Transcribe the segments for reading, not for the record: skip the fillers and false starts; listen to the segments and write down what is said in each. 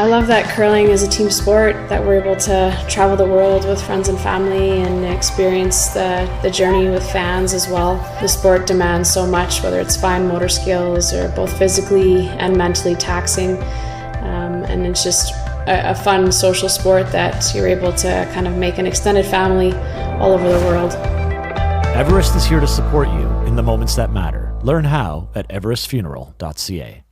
I love that curling is a team sport, that we're able to travel the world with friends and family and experience the journey with fans as well. The sport demands so much, whether it's fine motor skills or both physically and mentally taxing. And it's just a fun social sport that you're able to kind of make an extended family all over the world. Everest is here to support you in the moments that matter. Learn how at everestfuneral.ca.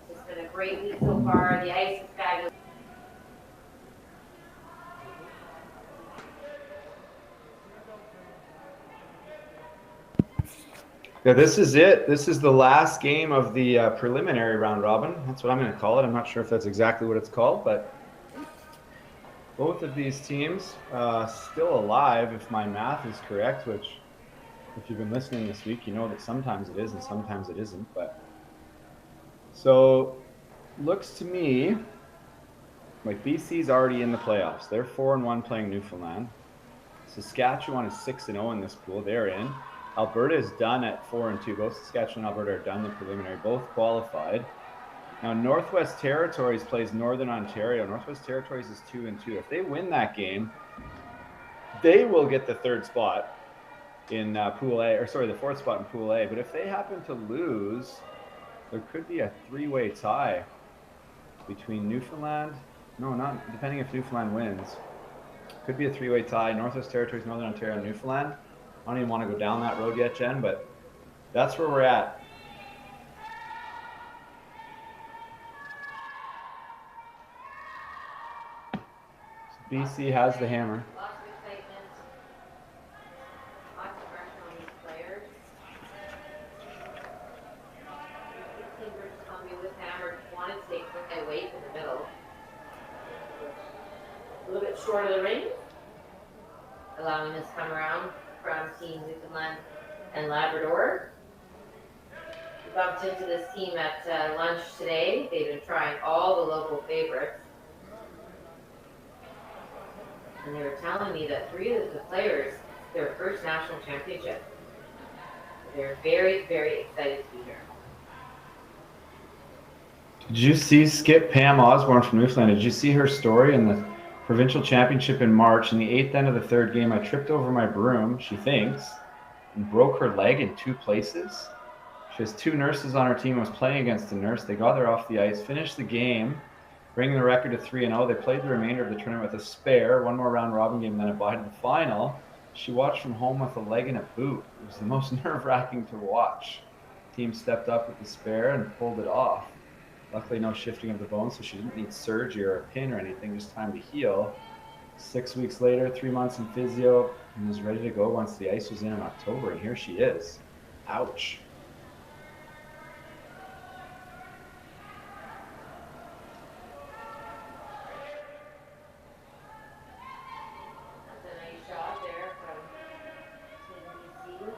It's been a great week so far. The ice is fabulous. Yeah, this is it. This is the last game of the preliminary round robin. That's what I'm going to call it. I'm not sure if that's exactly what it's called, but both of these teams still alive, if my math is correct, which if you've been listening this week, you know that sometimes it is and sometimes it isn't. But so looks to me like BC's already in the playoffs. They're 4-1 playing Newfoundland. Saskatchewan is 6-0 in this pool. They're in. Alberta is done at 4-2. Both Saskatchewan and Alberta are done the preliminary, both qualified. Now Northwest Territories plays Northern Ontario. Northwest Territories is 2-2. If they win that game, they will get the third spot in Pool A, or sorry, the fourth spot in Pool A. But if they happen to lose, there could be a three-way tie between Newfoundland. No, not depending if Newfoundland wins. Could be a three-way tie. Northwest Territories, Northern Ontario, Newfoundland. I don't even want to go down that road yet, Jen, but that's where we're at. So BC has the hammer. Lots of excitement. Lots of pressure on these players. Team versus Columbia with hammer wanted to take it away from the middle. A little bit short of the ring, allowing this to come around from Team Newfoundland and Labrador. We bumped into this team at lunch today. They've been trying all the local favorites. And they were telling me that 3 of the players, their first national championship. They're very, very excited to be here. Did you see Skip Pam Osborne from Newfoundland? Did you see her story in the provincial championship in March? In the 8th end of the 3rd game, I tripped over my broom, she thinks, and broke her leg in 2 places. She has 2 nurses on her team, was playing against a nurse. They got her off the ice, finished the game, bringing the record to 3-0. They played the remainder of the tournament with a spare, 1 more round robin game, then a bye to the final. She watched from home with a leg in a boot. It was the most nerve-wracking to watch. The team stepped up with the spare and pulled it off. Luckily, no shifting of the bone, so she didn't need surgery or a pin or anything, just time to heal. 6 weeks later, 3 months in physio, and was ready to go once the ice was in October, and here she is. Ouch. That's a nice shot there from Team BC.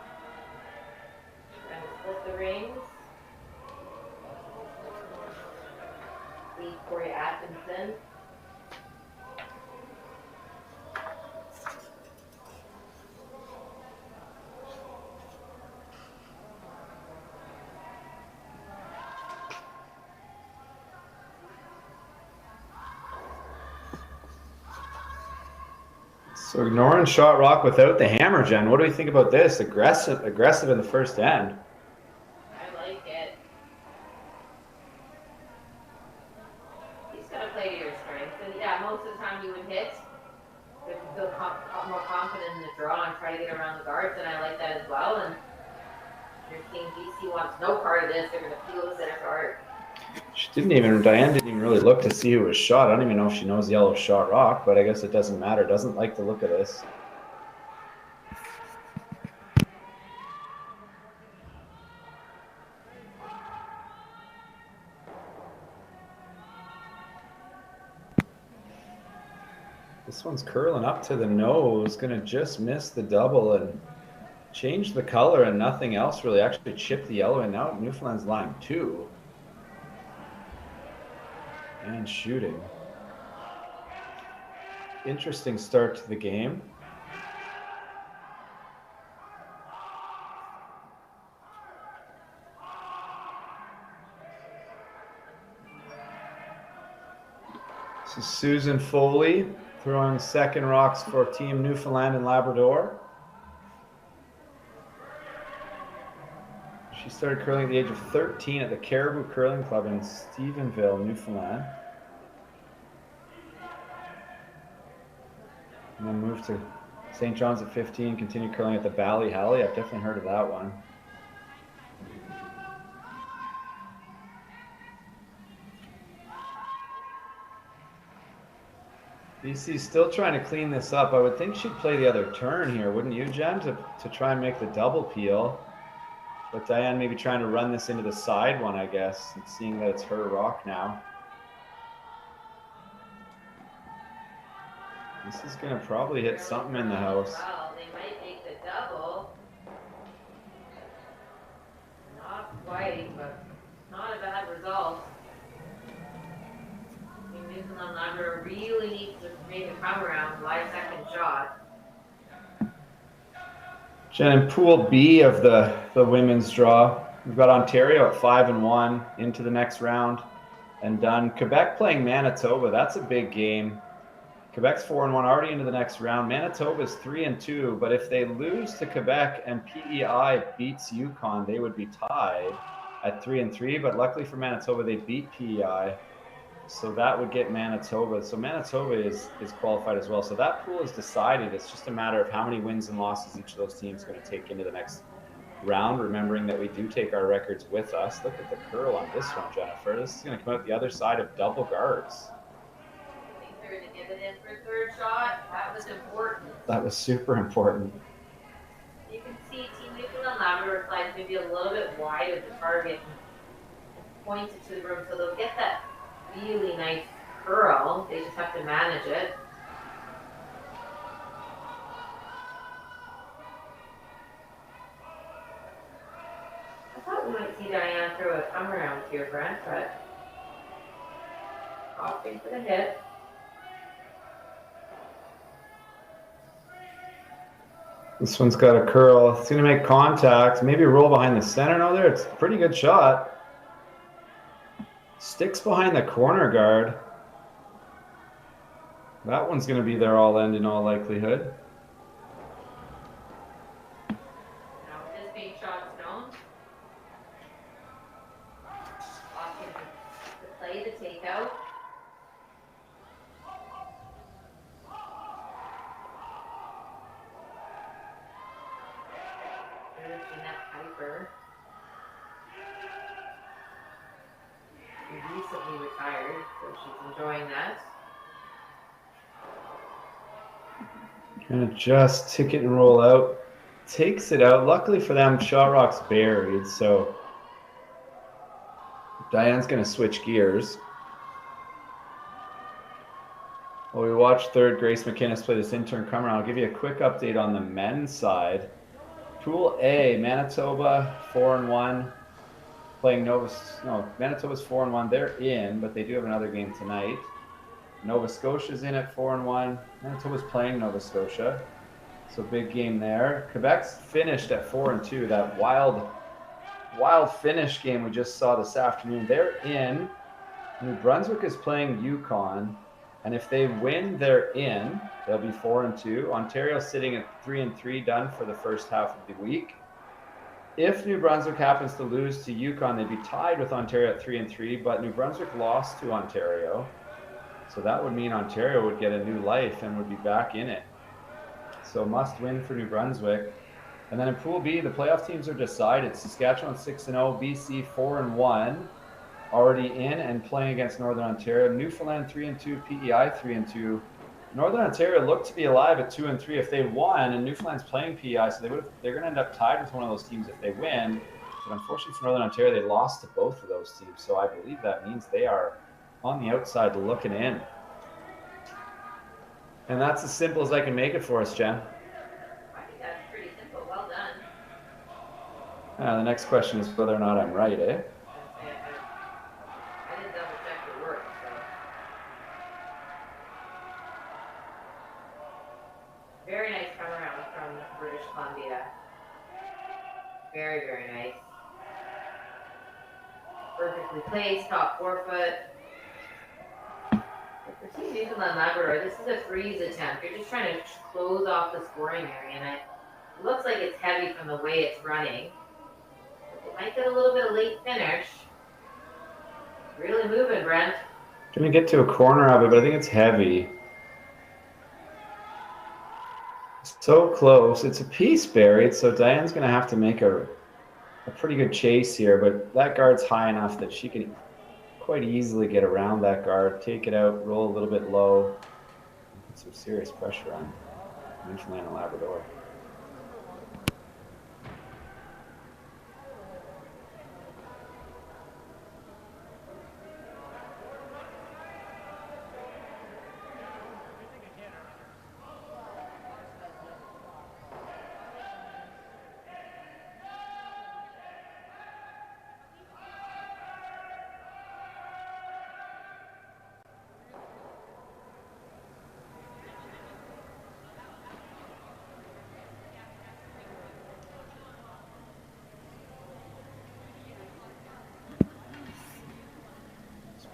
Trying to split the rings. Lead Corey Atkinson. So ignoring shot rock without the hammer, Jen. What do we think about this? Aggressive in the first end. I like it. You just gotta play to your strengths. And yeah, most of the time you would hit. If you feel more confident in the draw and try to get around the guards, and I like that as well. And your team BC wants no part of this. They're gonna feel the center guard. Diane didn't even really look to see who was shot. I don't even know if she knows yellow shot rock, but I guess it doesn't matter. Doesn't like the look of this. This one's curling up to the nose, gonna just miss the double and change the color and nothing else really. Actually chip the yellow, and now Newfoundland's line 2. And shooting. Interesting start to the game. This is Susan Foley throwing second rocks for Team Newfoundland and Labrador. She started curling at the age of 13 at the Caribou Curling Club in Stephenville, Newfoundland. And then moved to St. John's at 15, continued curling at the Ballyhally. I've definitely heard of that one. BC's still trying to clean this up. I would think she'd play the other turn here, wouldn't you, Jen, to try and make the double peel. But Diane maybe trying to run this into the side one, I guess, and seeing that it's her rock now. This is going to probably hit something in the house. Well, they might make the double. Not quite, but not a bad result. Newfoundland Labrador really needs to make a come around, 5-second shot. Jen, in Pool B of the women's draw, we've got Ontario at 5-1 into the next round and done. Quebec playing Manitoba. That's a big game. Quebec's 4-1 already into the next round. Manitoba's 3-2, but if they lose to Quebec and PEI beats Yukon, they would be tied at 3-3. But luckily for Manitoba, they beat PEI, so that would get Manitoba. So Manitoba is qualified as well. So that pool is decided. It's just a matter of how many wins and losses each of those teams are going to take into the next round. Remembering that we do take our records with us. Look at the curl on this one, Jennifer. This is going to come out the other side of double guards. They're going to give it in for third shot. That was important. That was super important. You can see Team Newfoundland Labrador slides maybe a little bit wide of the target and point it to the room, so they'll get that really nice curl. They just have to manage it. I thought we might see Diana throw a come around here, Brent, but opting for the hit. This one's got a curl. It's going to make contact. Maybe roll behind the center. No, there. It's a pretty good shot. Sticks behind the corner guard. That one's going to be their all end in all likelihood. Now with this being shot stone, opting to play the takeout. There's Jeanette Piper. She recently retired, so she's enjoying that. Gonna just ticket and roll out. Takes it out. Luckily for them, Shot Rock's buried, so Diane's gonna switch gears. Well, we watched third Grace McInnes play this intern come around. I'll give you a quick update on the men's side. Pool A, Manitoba 4-1, playing Manitoba's 4-1. They're in, but they do have another game tonight. Nova Scotia's in at 4-1. Manitoba's playing Nova Scotia, so big game there. Quebec's finished at 4-2. That wild finish game we just saw this afternoon. They're in. New Brunswick is playing Yukon. And if they win, they're in. They'll be 4-2. Ontario's sitting at 3-3, done for the first half of the week. If New Brunswick happens to lose to Yukon, they'd be tied with Ontario at 3-3, but New Brunswick lost to Ontario. So that would mean Ontario would get a new life and would be back in it. So must win for New Brunswick. And then in Pool B, the playoff teams are decided. Saskatchewan 6-0, BC 4-1. Already in and playing against Northern Ontario. Newfoundland 3-2, PEI 3-2. Northern Ontario looked to be alive at 2-3 if they won, and Newfoundland's playing PEI, so they're going to end up tied with one of those teams if they win. But unfortunately for Northern Ontario, they lost to both of those teams, so I believe that means they are on the outside looking in. And that's as simple as I can make it for us, Jen. I think that's pretty simple. Well done. The next question is whether or not I'm right, eh? I didn't double check your work, so. Very nice come around from British Columbia. Very, very nice. Perfectly placed, top forefoot. For Team Newfoundland Labrador, this is a freeze attempt. You're just trying to close off the scoring area, and it looks like it's heavy from the way it's running. It might get a little bit of late finish. Really moving, Brent. Gonna get to a corner of it, but I think it's heavy. So close. It's a piece buried, so Diane's gonna have to make a pretty good chase here, but that guard's high enough that she can quite easily get around that guard, take it out, roll a little bit low, put some serious pressure on Newfoundland and Labrador.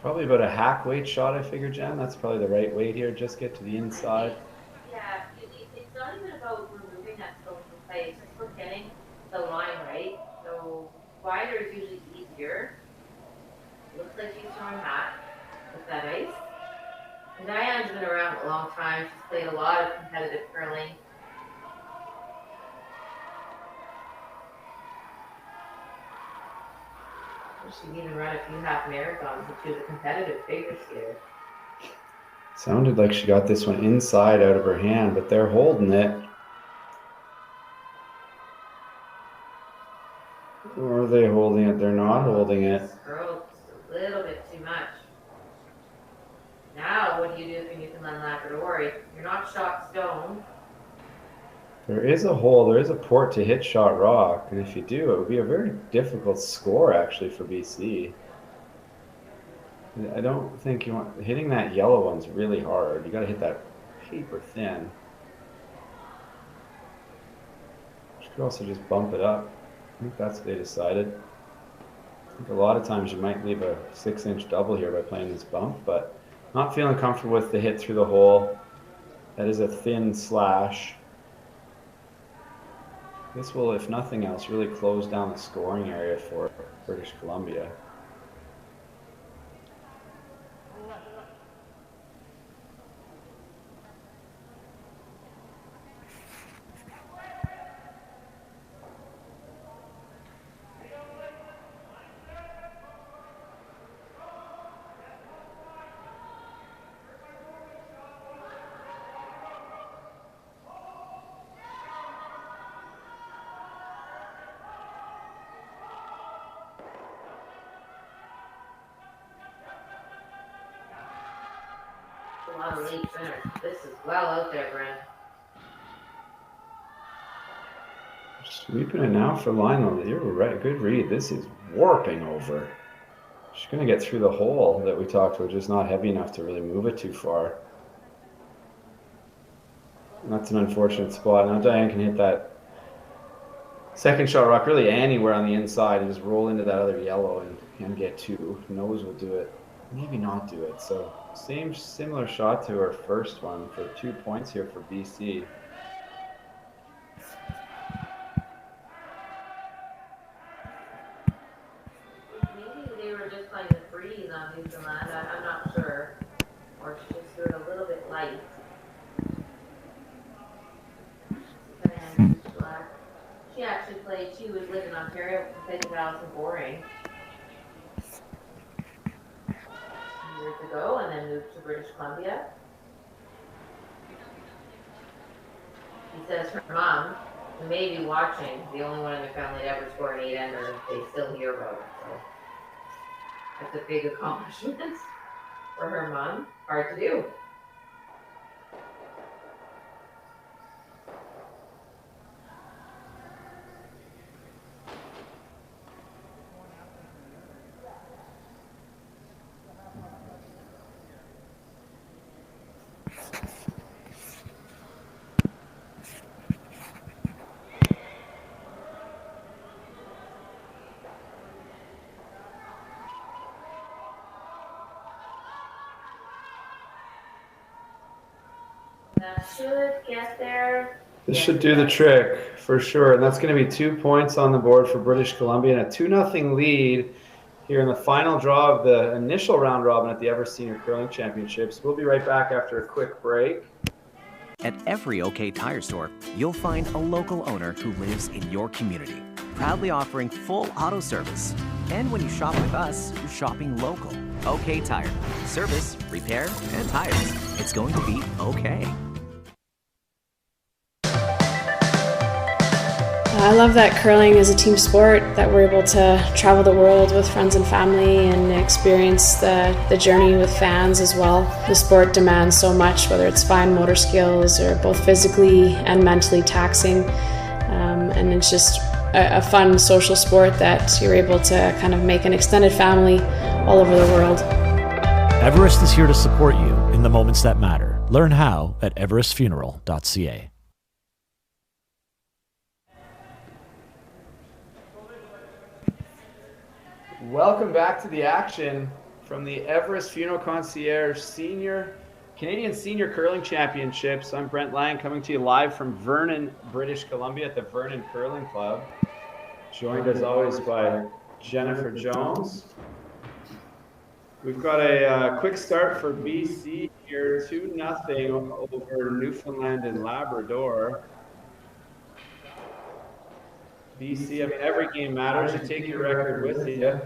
Probably about a hack weight shot, I figure, Jen. That's probably the right weight here. Just get to the inside. Yeah, it's not even about removing that stone from play. It's just for getting the line right. So wider is usually easier. Looks like she's throwing back with that ice. And Diane's been around a long time. She's played a lot of competitive curling. She can even run a few half marathons, and she was a competitive figure skater. Sounded like she got this one inside out of her hand, but they're holding it. Or are they holding it? They're not holding it. Girl, just a little bit too much. Now, what do you do if you're Newfoundland Labrador? You're not shot stone. There is a hole, there is a port to hit Shot Rock, and if you do, it would be a very difficult score actually for BC. I don't think you want, hitting that yellow one's really hard. You gotta hit that paper thin. You could also just bump it up. I think that's what they decided. I think a lot of times you might leave a 6-inch double here by playing this bump, but not feeling comfortable with the hit through the hole. That is a thin slash. This will, if nothing else, really close down the scoring area for British Columbia. a lot of late spinners. This is well out there, Brent. Sweeping it now for Lionel. You're right. Good read. This is warping over. She's going to get through the hole that we talked about, just not heavy enough to really move it too far. And that's an unfortunate spot. Now Diane can hit that second shot rock really anywhere on the inside and just roll into that other yellow and get two. Nose will do it. Maybe not do it. So similar shot to her first one for 2 points here for BC. Maybe they were just playing the freeze on Newfoundland. I'm not sure. Or she just threw it a little bit light. She actually played, she was living in Ontario, played with Allison Boring years ago and then moved to British Columbia. He says her mom, who may be watching, the only one in the family to ever score an 8-ender, they still hear about it. So that's a big accomplishment for her mom. Hard to do. That should get there. This should do the trick for sure. And that's going to be 2 points on the board for British Columbia and a 2-0 lead here in the final draw of the initial round robin at the Everest Senior Curling Championships. We'll be right back after a quick break. At every OK Tire store, you'll find a local owner who lives in your community, proudly offering full auto service. And when you shop with us, you're shopping local. OK Tire. Service, repair, and tires. It's going to be okay. I love that curling is a team sport, that we're able to travel the world with friends and family and experience the journey with fans as well. The sport demands so much, whether it's fine motor skills or both physically and mentally taxing. And it's just a fun social sport that you're able to kind of make an extended family all over the world. Everest is here to support you in the moments that matter. Learn how at everestfuneral.ca. Welcome back to the action from the Everest Funeral Concierge Canadian Senior Curling Championships. I'm Brent Lang, coming to you live from Vernon, British Columbia at the Vernon Curling Club. Joined as always by Jennifer Jones. We've got a quick start for BC here, 2-0 over Newfoundland and Labrador. BC, I mean, every game matters. You take your record with you.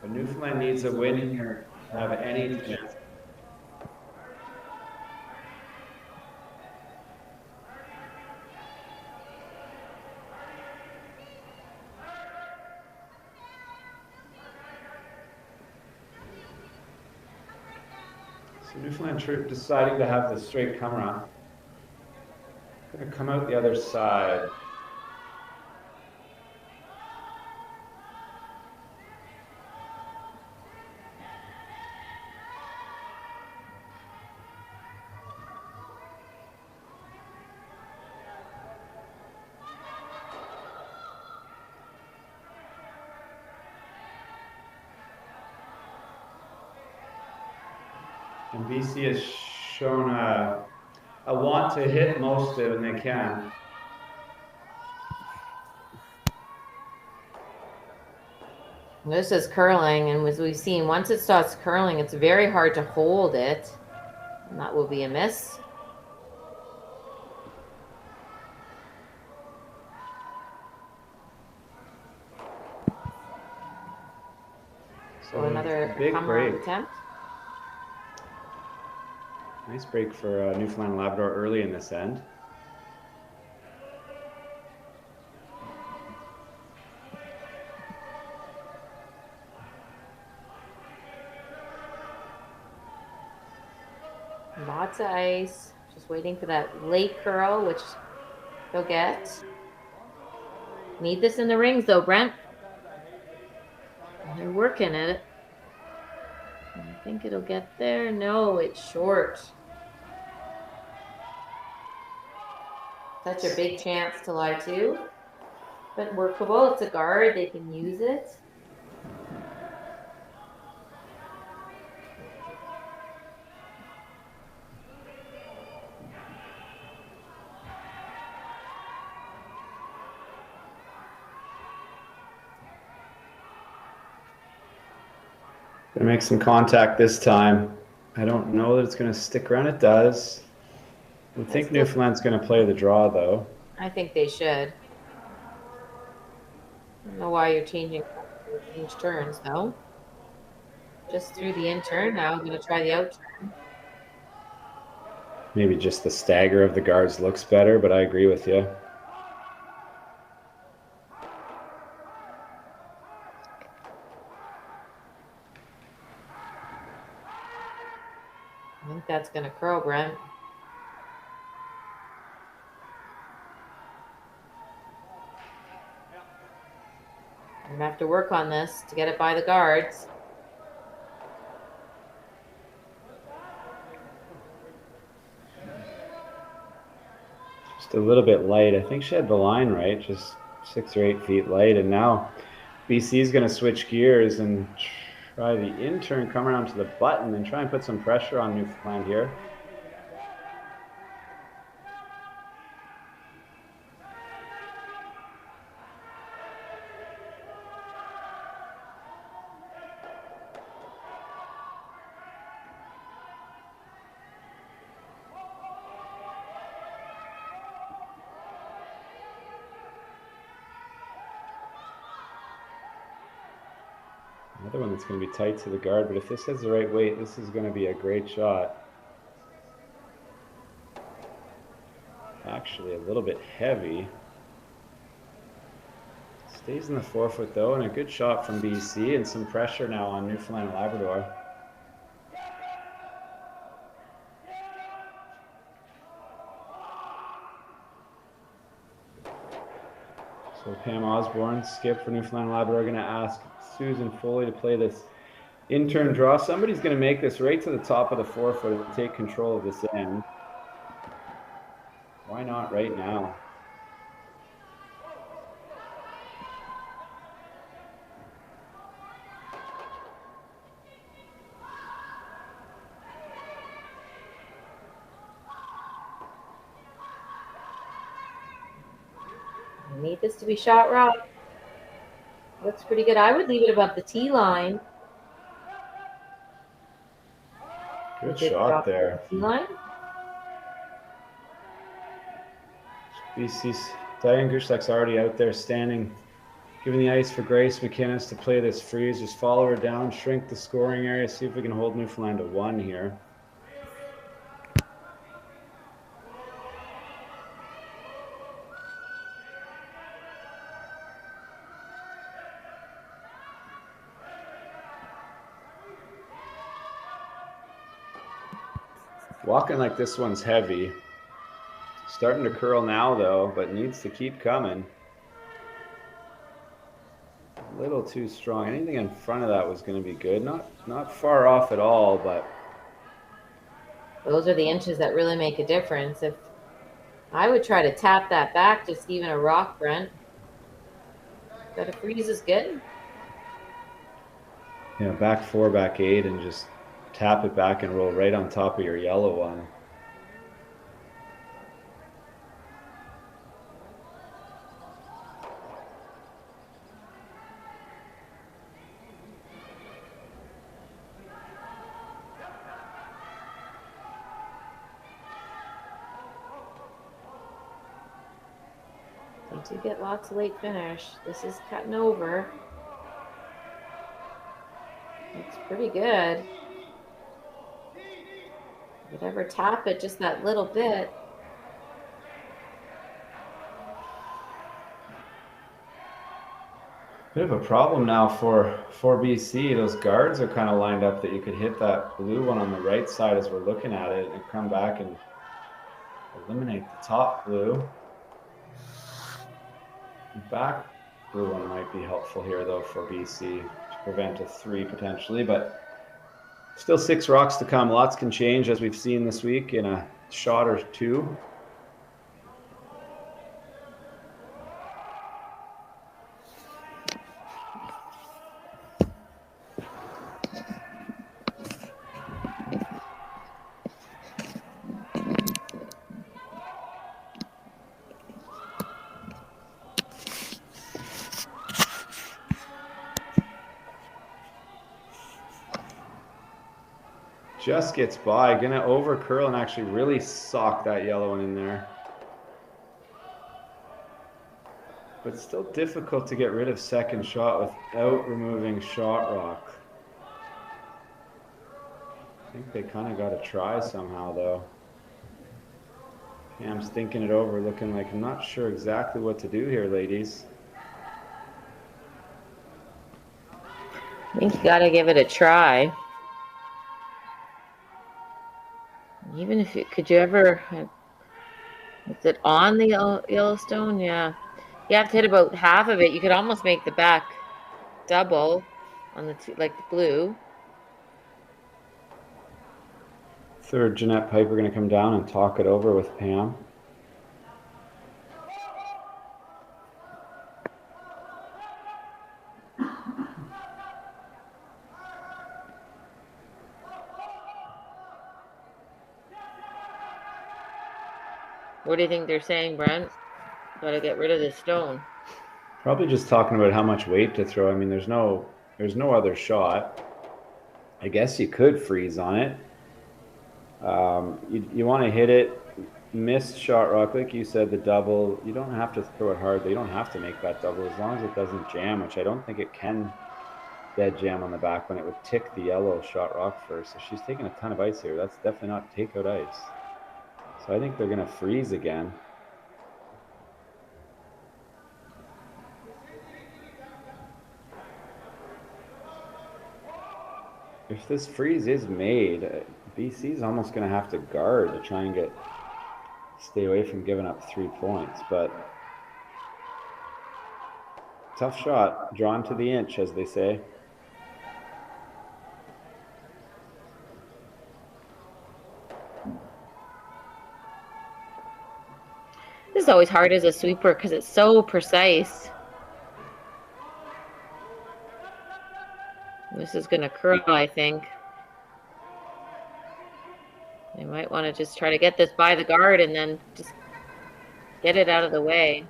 But Newfoundland needs a win here to have any chance. So Newfoundland deciding to have the straight come around. Going to come out the other side. And BC has shown a want to hit most of it when they can. This is curling, and as we've seen, once it starts curling, it's very hard to hold it. And that will be a miss. So another big break attempt. Nice break for Newfoundland and Labrador early in this end. lots of ice. Just waiting for that late curl, which they'll get. Need this in the rings though, Brent. They're working at it. I think it'll get there. No, it's short. Such a big chance to lie to. But workable. It's a guard. They can use it. Gonna make some contact this time. I don't know that it's gonna stick around. It does. I think Newfoundland's gonna play the draw though. I think they should. I don't know why you're changing turns though. Just through the in turn. Now I'm gonna try the out turn. Maybe just the stagger of the guards looks better, but I agree with you. I think that's gonna curl, Brent. I'm gonna have to work on this to get it by the guards. Just a little bit light. I think she had the line right, just 6 or 8 feet light. And now BC is going to switch gears and try the in turn, come around to the button and try and put some pressure on Newfoundland here. Another one that's going to be tight to the guard, but if this has the right weight, this is going to be a great shot. Actually, a little bit heavy. Stays in the forefoot though, and a good shot from BC, and some pressure now on Newfoundland and Labrador. So Pam Osborne, skip for Newfoundland and Labrador, going to ask Susan Foley to play this in-turn draw. Somebody's going to make this right to the top of the forefoot and take control of this end. Why not right now? I need this to be shot right. Looks pretty good. I would leave it above the tee line. Good shot there. Tee line. BC's Diane Gushek's already out there standing, giving the ice for Grace McInnes to play this freeze. Just follow her down, shrink the scoring area, see if we can hold Newfoundland to 1 here. Walking like this one's heavy. Starting to curl now though, but needs to keep coming. A little too strong. Anything in front of that was going to be good. Not far off at all, but those are the inches that really make a difference. If I would try to tap that back, just even a rock, Brent. But a freeze is good. Yeah, back 4, back 8, and just tap it back and roll right on top of your yellow one. They do get lots of late finish. This is cutting over. Looks pretty good. Whatever, tap it just that little bit. Bit of a problem now for BC. Those guards are kind of lined up that you could hit that blue one on the right side as we're looking at it and come back and eliminate the top blue. The back blue one might be helpful here though for BC to prevent a 3 potentially, but still 6 rocks to come. Lots can change as we've seen this week in a shot or two. Just gets by, gonna over curl and actually really sock that yellow one in there. But still difficult to get rid of second shot without removing shot rock. I think they kind of got to try somehow though. Pam's thinking it over, looking like, I'm not sure exactly what to do here, ladies. I think you gotta give it a try. Even if could you ever, is it on the Yellowstone? Yeah. You have to hit about half of it. You could almost make the back double on the like the blue. Third Jeanette Piper going to come down and talk it over with Pam. What do you think they're saying, Brent? Got to get rid of this stone. Probably just talking about how much weight to throw. I mean, there's no other shot. I guess you could freeze on it. You want to hit it, miss shot rock, like you said, the double. You don't have to throw it hard. You don't have to make that double as long as it doesn't jam, which I don't think it can dead jam on the back when it would tick the yellow shot rock first. So she's taking a ton of ice here. That's definitely not takeout ice. So I think they're going to freeze again. If this freeze is made, BC's almost going to have to guard to try and stay away from giving up 3 points. But tough shot, drawn to the inch, as they say. This is always hard as a sweeper because it's so precise. This is going to curl, I think. They might want to just try to get this by the guard and then just get it out of the way.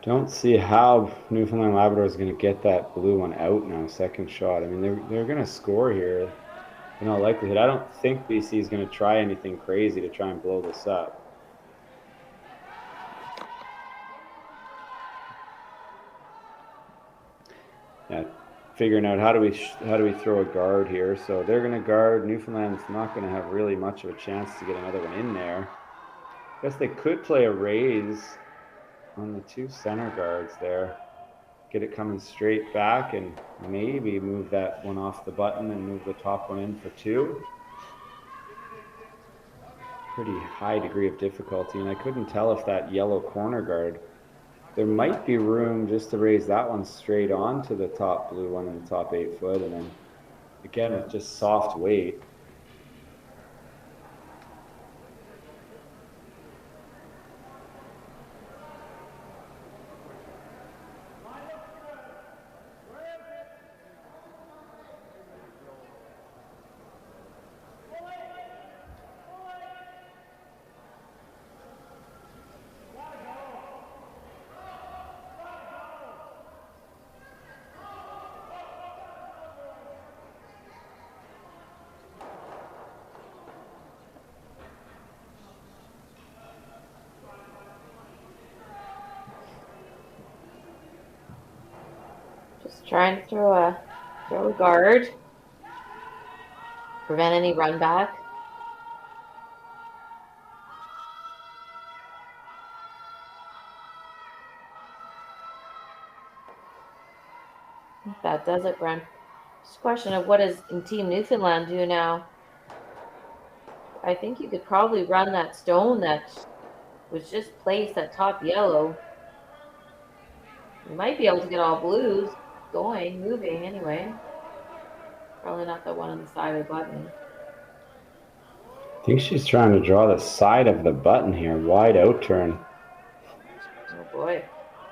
Don't see how Newfoundland Labrador is going to get that blue one out now, second shot. I mean, they're going to score here in all likelihood. I don't think BC is going to try anything crazy to try and blow this up. Yeah, figuring out how do we throw a guard here. So they're going to guard. Newfoundland's not going to have really much of a chance to get another one in there. I guess they could play a raise on the 2 center guards there. Get it coming straight back and maybe move that one off the button and move the top one in for 2. Pretty high degree of difficulty, and I couldn't tell if that yellow corner guard, there might be room just to raise that one straight onto the top blue one in the top 8 foot, and then again it's just soft weight. Just trying to throw a guard. Prevent any run back. that does it, Brent. Just a question of what does in Team Newfoundland do now? I think you could probably run that stone that was just placed at top yellow. You might be able to get all blues going, moving anyway. Probably not the one on the side of the button. I think she's trying to draw the side of the button here, wide out turn. Oh boy.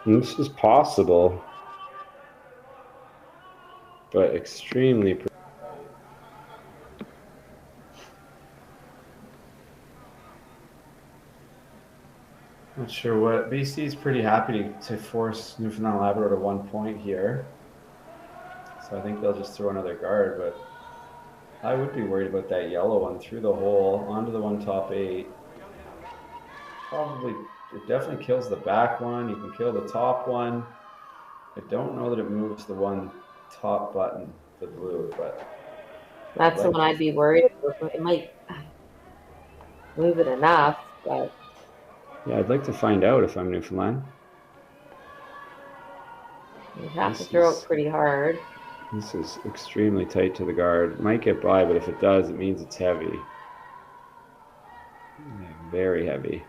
And this is possible, but extremely. Not sure what. BC is pretty happy to force Newfoundland Labrador to 1 point here. So I think they'll just throw another guard, but I would be worried about that yellow one through the hole onto the one top 8. Probably, it definitely kills the back one. You can kill the top one. I don't know that it moves the one top button, the blue, but that's the one I'd be worried about. It might move it enough, but yeah, I'd like to find out if I'm Newfoundland. you have to throw it pretty hard. This is extremely tight to the guard. Might get by, but if it does, it means it's heavy. Yeah, very heavy.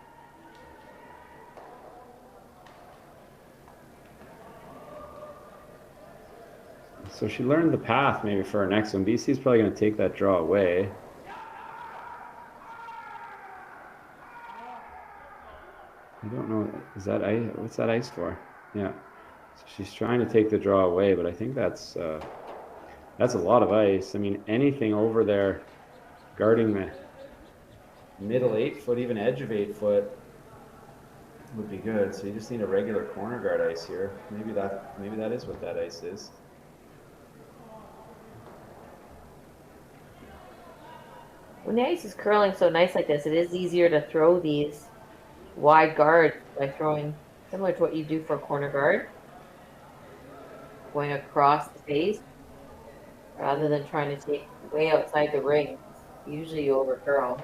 So she learned the path maybe for her next one. BC's probably going to take that draw away. I don't know. Is that ice? What's that ice for? Yeah. So she's trying to take the draw away, but I think that's a lot of ice. I mean, anything over there guarding the middle 8 foot, even edge of 8 foot, would be good. So you just need a regular corner guard ice here. Maybe that is what that ice is. When the ice is curling so nice like this, it is easier to throw these wide guards by throwing similar to what you do for a corner guard, going across the face rather than trying to take way outside the ring. Usually you over curl.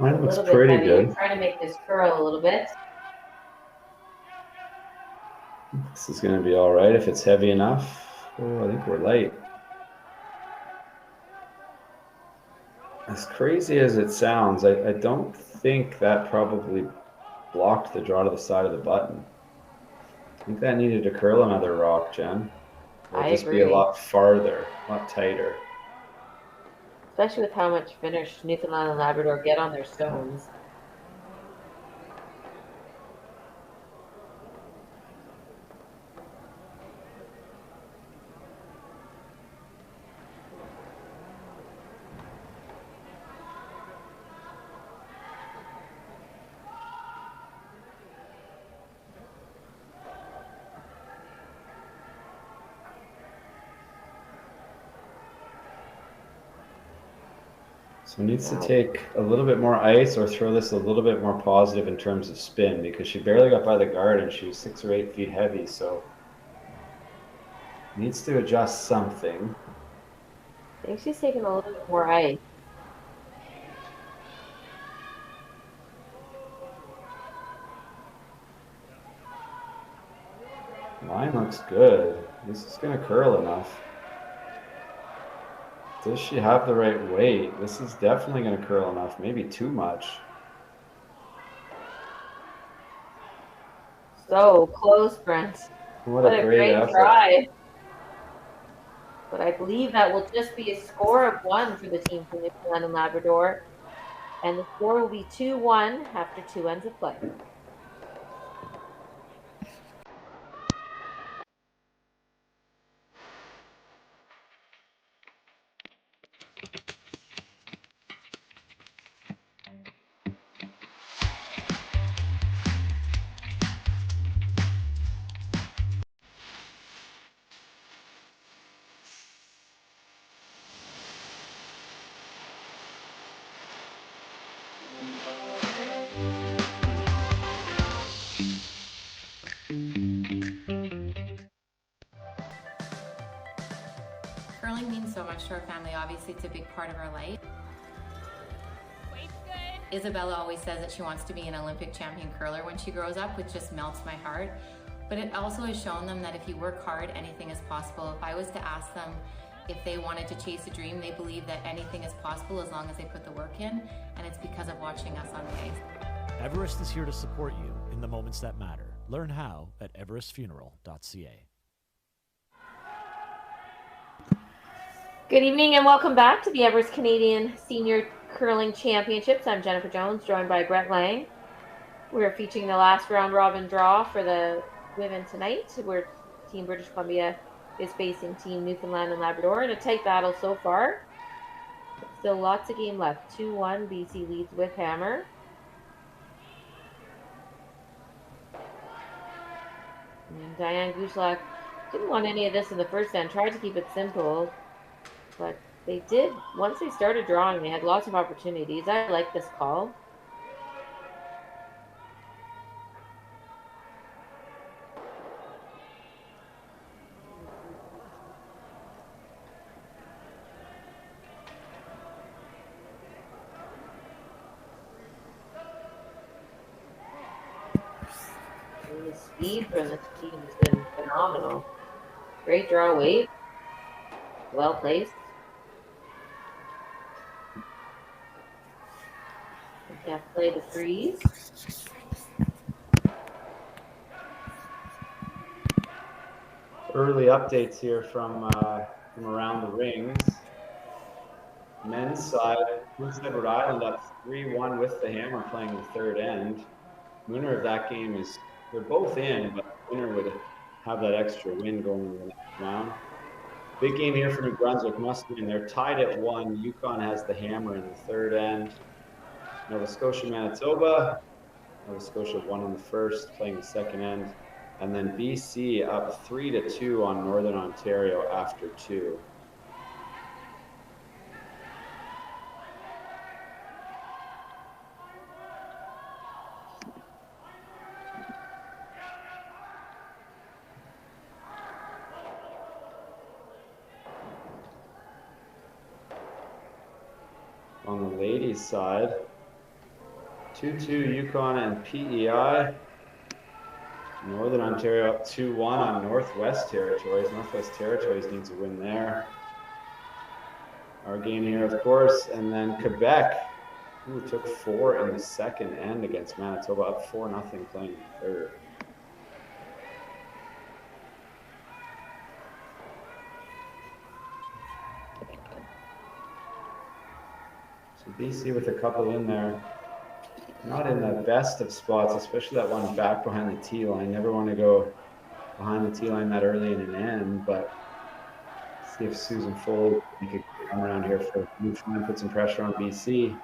Mine looks pretty good. Trying to make this curl a little bit. This is going to be all right if it's heavy enough. Oh, I think we're light. As crazy as it sounds, I don't think that probably blocked the draw to the side of the button. I think that needed to curl another rock, Jen. Or just be a lot farther, a lot tighter. Especially with how much finish Newfoundland and Labrador get on their stones. So needs to take a little bit more ice or throw this a little bit more positive in terms of spin, because she barely got by the guard and she was 6 or 8 feet heavy, so needs to adjust something. I think she's taking a little bit more ice. Mine looks good. This is going to curl enough. Does she have the right weight? This is definitely going to curl enough, maybe too much. So close, Brent. What a great effort. Try. But I believe that will just be a score of 1 for the team from Newfoundland and Labrador. And the score will be 2-1 after 2 ends of play. West Shore family, obviously it's a big part of our life. Isabella always says that she wants to be an Olympic champion curler when she grows up, which just melts my heart. But it also has shown them that if you work hard, anything is possible. If I was to ask them if they wanted to chase a dream, they believe that anything is possible as long as they put the work in, and it's because of watching us on the ice. Everest is here to support you in the moments that matter. Learn how at everestfuneral.ca. Good evening and welcome back to the Everest Canadian Senior Curling Championships. I'm Jennifer Jones, joined by Brett Lang. We're featuring the last round robin draw for the women tonight, where Team British Columbia is facing Team Newfoundland and Labrador in a tight battle so far. Still lots of game left. 2-1, BC leads with Hammer. And Diane Gushlak didn't want any of this in the first end, tried to keep it simple, but they did. Once they started drawing, they had lots of opportunities. I like this call. And the speed from this team has been phenomenal. Great draw weight. Well placed. You have to play the freeze. Early updates here from around the rings. Men's side, Prince Edward Island up 3-1 with the Hammer playing the third end. Winner of that game is, they're both in, but the winner would have that extra win going in the next round. Big game here for New Brunswick, must win. They're tied at 1. Yukon has the Hammer in the third end. Nova Scotia, Manitoba. Nova Scotia won in the first, playing the second end. And then BC up 3-2 on Northern Ontario after 2. On the ladies' side, 2-2 Yukon and PEI. Northern Ontario up 2-1 on Northwest Territories. Northwest Territories needs a win there. Our game here, of course, and then Quebec, who took 4 in the second end against Manitoba, up 4-0 playing the third. So BC with a couple in there. Not in the best of spots, especially that one back behind the tee line. Never want to go behind the tee line that early in an end, but see if Susan Foley can come around here for Newfoundland, put some pressure on BC.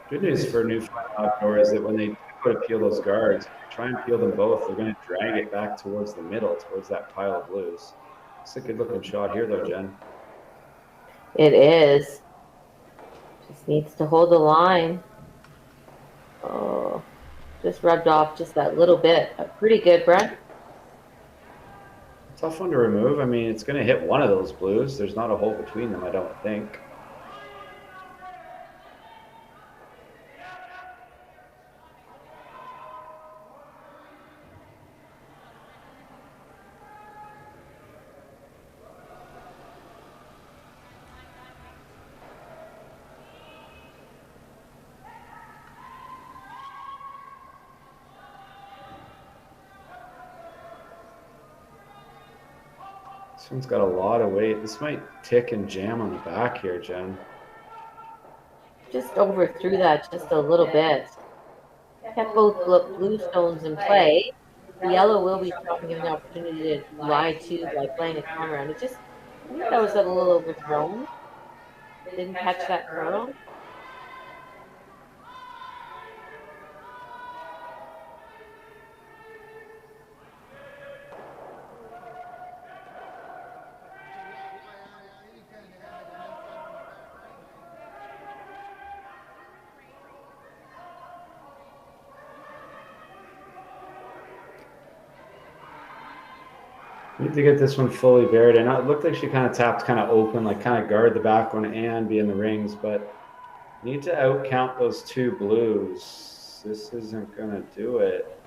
Good news for Newfoundland outdoor is that when they go to peel those guards, try and peel them both, they're going to drag it back towards the middle, towards that pile of blues. It's a good looking shot here though, Jen. It is. Just needs to hold the line. Oh, just rubbed off just that little bit. Pretty good, Brent. Tough one to remove. I mean, it's going to hit one of those blues. There's not a hole between them, I don't think. This one's got a lot of weight. This might tick and jam on the back here, Jen. Just overthrew that just a little bit. Kept both blue stones in play. The yellow will be stopping him the opportunity to lie too by playing a time around. It just, I think that was a little overthrown. Didn't catch that curl. Need to get this one fully buried. I know it looked like she kind of tapped kind of open, like kind of guard the back one and be in the rings, but need to outcount those two blues. This isn't going to do it.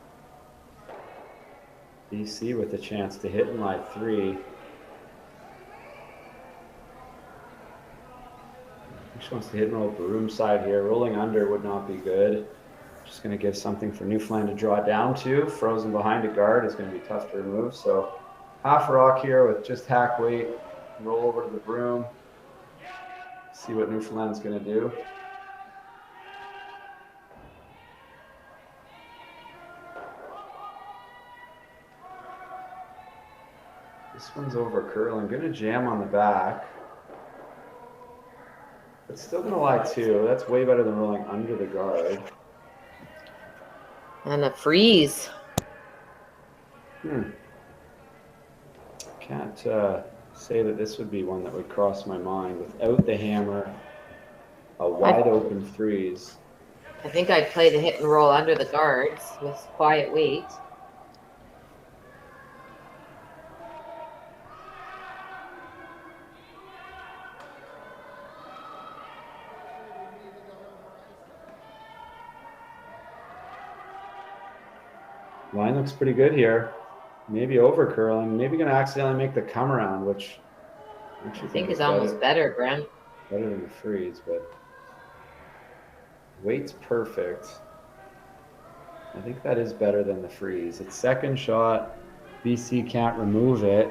BC with a chance to hit in line 3. She wants to hit and roll broom side here. Rolling under would not be good. Just going to give something for Newfoundland to draw down to. Frozen behind a guard is going to be tough to remove. So half rock here with just hack weight. Roll over to the broom. See what Newfoundland's going to do. This one's over curl. I'm going to jam on the back. It's still going to lie 2. That's way better than rolling under the guard. And a freeze. Can't say that this would be one that would cross my mind without the hammer. A wide open freeze. I think I'd play the hit and roll under the guards with quiet weight. Line looks pretty good here. Maybe over curling. Maybe going to accidentally make the come around, which I think is almost better, Grant. Better than the freeze, but weight's perfect. I think that is better than the freeze. It's second shot. BC can't remove it.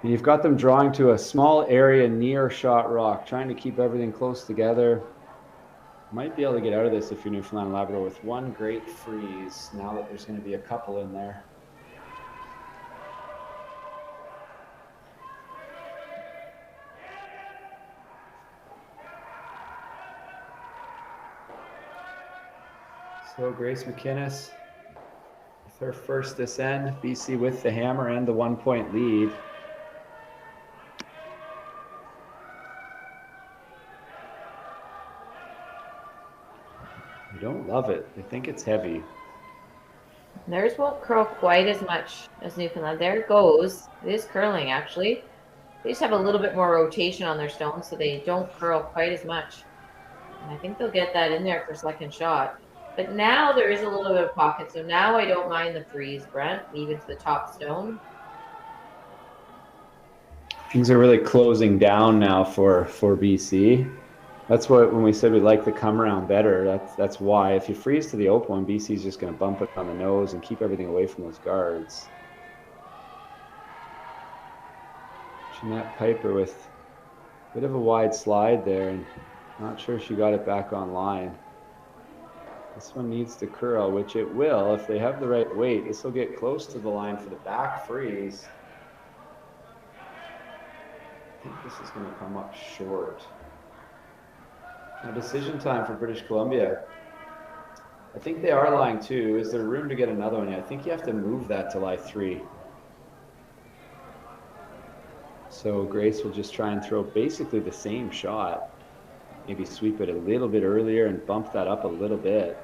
And you've got them drawing to a small area near shot rock, trying to keep everything close together. Might be able to get out of this if you're Newfoundland Labrador with one great freeze, now that there's going to be a couple in there. So Grace McInnes with her first ascend, BC with the hammer and the 1-point lead. I don't love it. I think it's heavy. Theirs won't curl quite as much as Newfoundland. There it goes. It is curling, actually. They just have a little bit more rotation on their stones, so they don't curl quite as much. And I think they'll get that in there for second shot. But now there is a little bit of pocket, so now I don't mind the freeze, Brent, even to the top stone. Things are really closing down now for BC. That's what, when we said we like the come around better, that's why. If you freeze to the open one, BC's just going to bump it on the nose and keep everything away from those guards. Jeanette Piper with a bit of a wide slide there, and not sure she got it back online. This one needs to curl, which it will if they have the right weight. This will get close to the line for the back freeze. I think this is going to come up short. Now decision time for British Columbia. I think they are lying 2. Is there room to get another one? I think you have to move that to lie 3. So Grace will just try and throw basically the same shot. Maybe sweep it a little bit earlier and bump that up a little bit.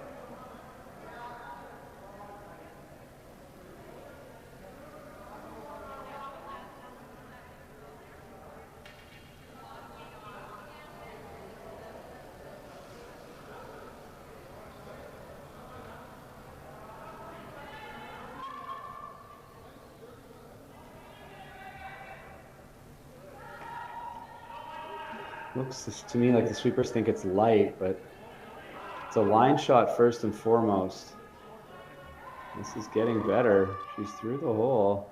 Looks to me like the sweepers think it's light, but it's a line shot first and foremost. This is getting better. She's through the hole.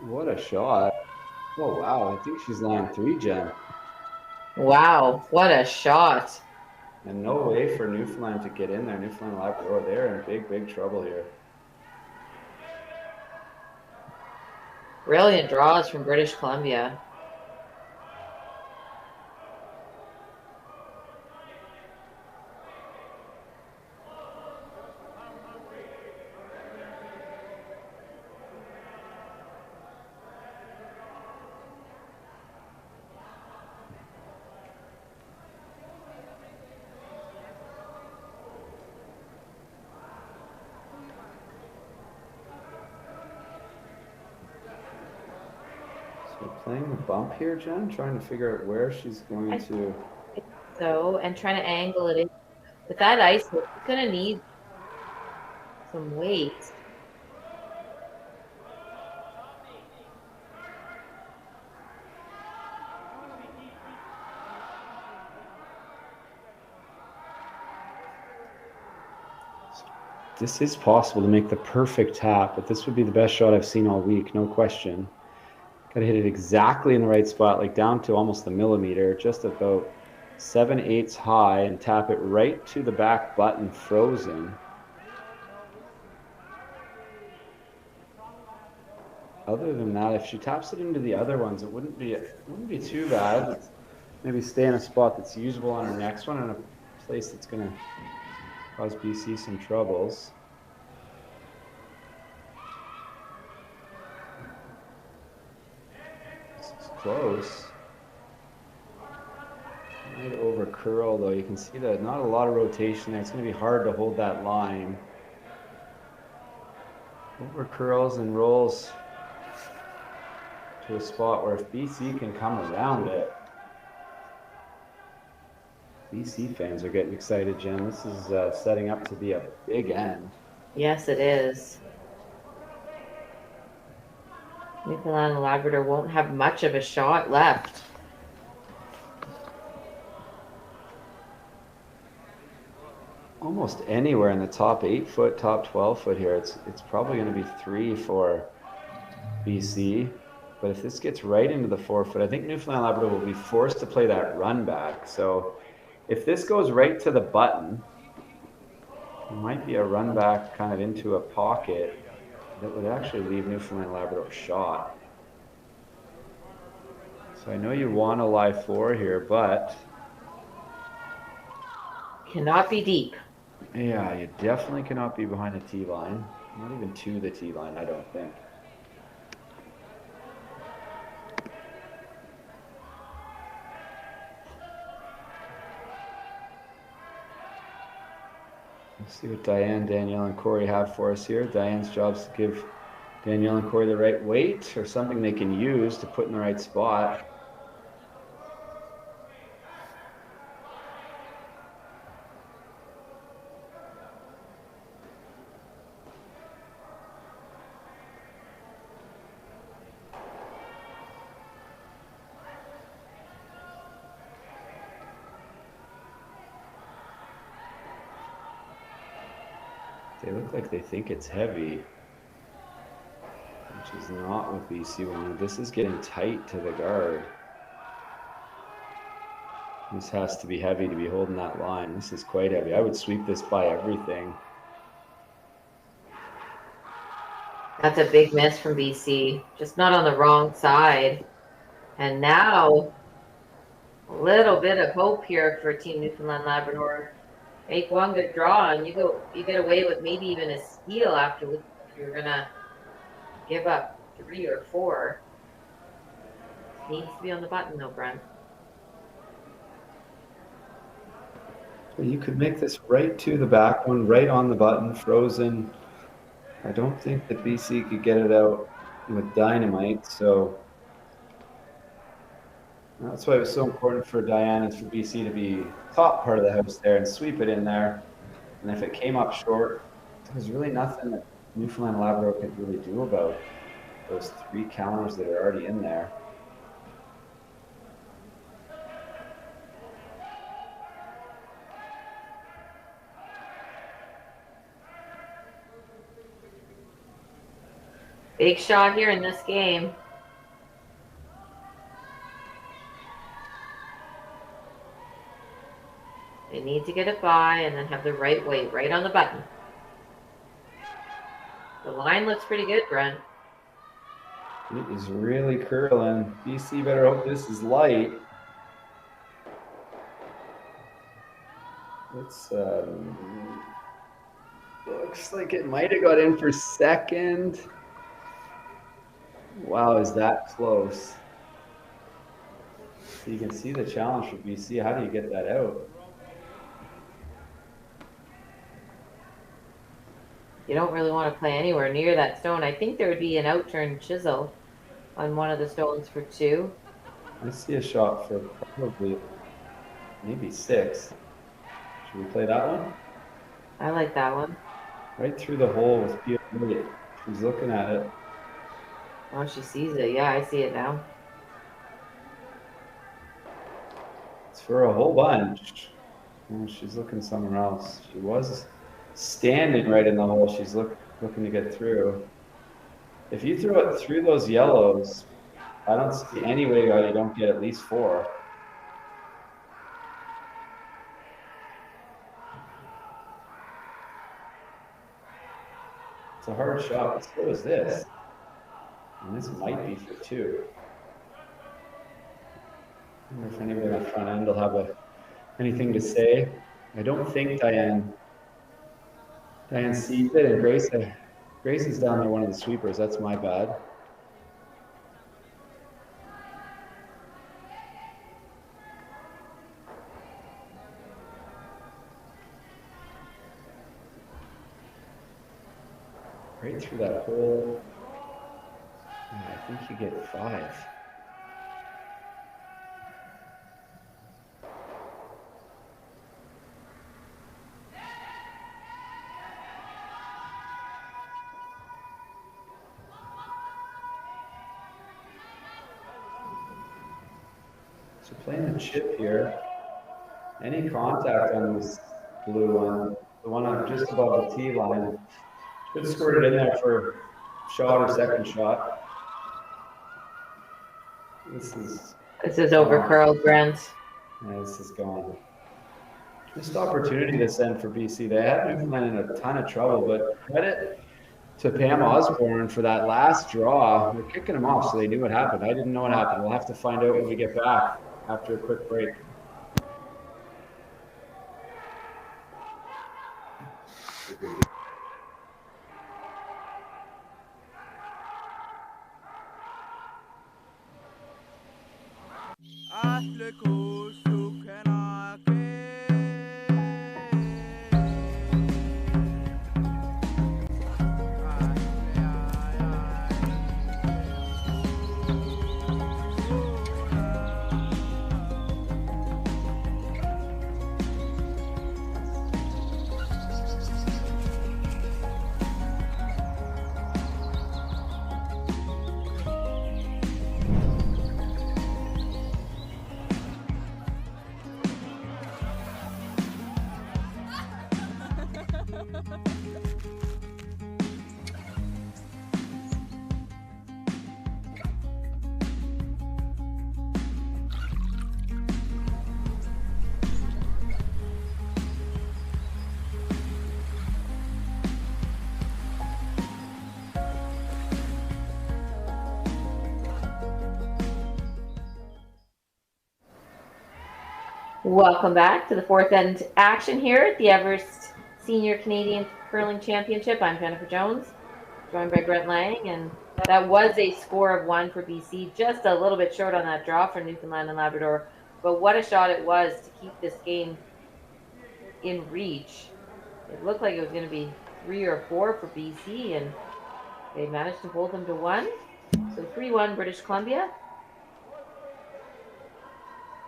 What a shot. Oh, wow. I think she's line 3, Jen. Wow, what a shot. And no way for Newfoundland to get in there. Newfoundland Labrador, they're in big, big trouble here. Brilliant draws from British Columbia. So playing the bump here, Jen, trying to figure out where she's going to. So, and trying to angle it in. With that ice, it's going to need some weight. This is possible to make the perfect tap, but this would be the best shot I've seen all week, no question. Got to hit it exactly in the right spot, like down to almost the millimeter, just about 7/8 high, and tap it right to the back button, frozen. Other than that, if she taps it into the other ones, it wouldn't be too bad. Maybe stay in a spot that's usable on her next one, and a place that's going to cause BC some troubles. This is close. Might over curl though. You can see that not a lot of rotation there. It's going to be hard to hold that line. Over curls and rolls to a spot where if BC can come around it. BC fans are getting excited, Jen. This is setting up to be a big end. Yes, it is. Newfoundland and Labrador won't have much of a shot left. Almost anywhere in the top 8 foot, top 12 foot here, it's probably going to be 3 for BC. But if this gets right into the 4 foot, I think Newfoundland and Labrador will be forced to play that run back. So if this goes right to the button, it might be a run back kind of into a pocket that would actually leave Newfoundland and Labrador shot. So I know you want a live 4 here, but Cannot be deep. yeah, you definitely cannot be behind the tee line. Not even to the tee line, I don't think. Let's see what Diane, Danielle, and Corey have for us here. Diane's job is to give Danielle and Corey the right weight or something they can use to put in the right spot. They look like they think it's heavy, which is not what BC wanted. This is getting tight to the guard. This has to be heavy to be holding that line. This is quite heavy. I would sweep this by everything. That's a big miss from BC. Just not on the wrong side. And now, a little bit of hope here for Team Newfoundland Labrador. Make one good draw, and you get away with maybe even a steal after if you're gonna give up 3 or 4. Needs to be on the button though, Brent. You could make this right to the back one, right on the button, frozen. I don't think that BC could get it out with dynamite, so that's why it was so important for Diane and for BC to be top part of the house there and sweep it in there. And if it came up short, there's really nothing that Newfoundland and Labrador could really do about those 3 counters that are already in there. Big shot here in this game. They need to get it by and then have the right weight right on the button. The line looks pretty good, Brent. It is really curling. BC better hope this is light. It's looks like it might have got in for second. Wow, is that close? So you can see the challenge for BC. How do you get that out? You don't really want to play anywhere near that stone. I think there would be an out-turn chisel on one of the stones for 2. I see a shot for probably maybe 6. Should we play that one? I like that one. Right through the hole with beauty. She's looking at it. Oh, she sees it. Yeah, I see it now. It's for a whole bunch. Oh, she's looking somewhere else. She was standing right in the hole. She's looking to get through. If you throw it through those yellows, I don't see any way how you don't get at least 4. It's a hard shot, but so is this. And this might be for 2. I wonder if anybody on the front end will have anything to say. I don't think Diane sees it, and Grace is down there, one of the sweepers. That's my bad. Right through that hole. Yeah, I think you get 5. So playing the chip here. Any contact on this blue one, the one just above the tee line, should squirt it in there for shot or second shot. This is over curled, Brent. Yeah, this is gone. Missed opportunity this end for BC. They had Newfoundland in a ton of trouble, but credit to Pam Osborne for that last draw. They're kicking them off, so they knew what happened. I didn't know what happened. We'll have to find out when we get back after a quick break. Welcome back to the fourth end action here at the Everest Senior Canadian Curling Championship. I'm Jennifer Jones, joined by Brent Lang, and that was a score of 1 for BC, just a little bit short on that draw for Newfoundland and Labrador, but what a shot it was to keep this game in reach. It looked like it was going to be 3 or 4 for BC, and they managed to hold them to 1. So 3-1 British Columbia.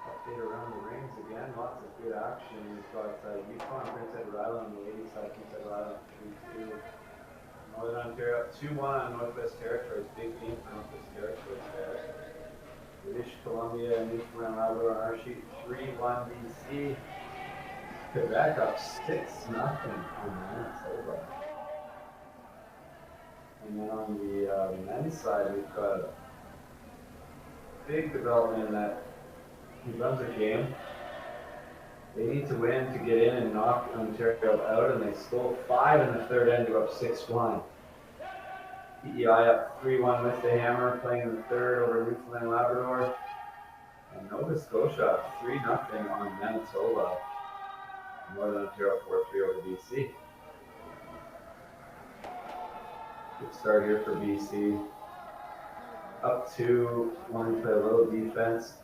Update around the rings again, lots of good action. We've got Yukon, Prince Edward Island on the ladies side, Prince Edward Island 3-2. Northern Ontario up 2-1 on Northwest Territories. Big game for Northwest Territories there. British Columbia and Newfoundland Labrador on our sheet 3-1 BC. Quebec up 6-0 on Manitoba. And then on the men's side, we've got a big development in that New Brunswick game. They need to win to get in and knock Ontario out, and they stole 5 in the third end to up 6-1. PEI up 3-1 with the hammer, playing in the third over Newfoundland and Labrador. And Nova Scotia up 3-0 on Manitoba. Northern Ontario 4-3 over BC. Good start here for BC. Up 2, wanting to play a little defense.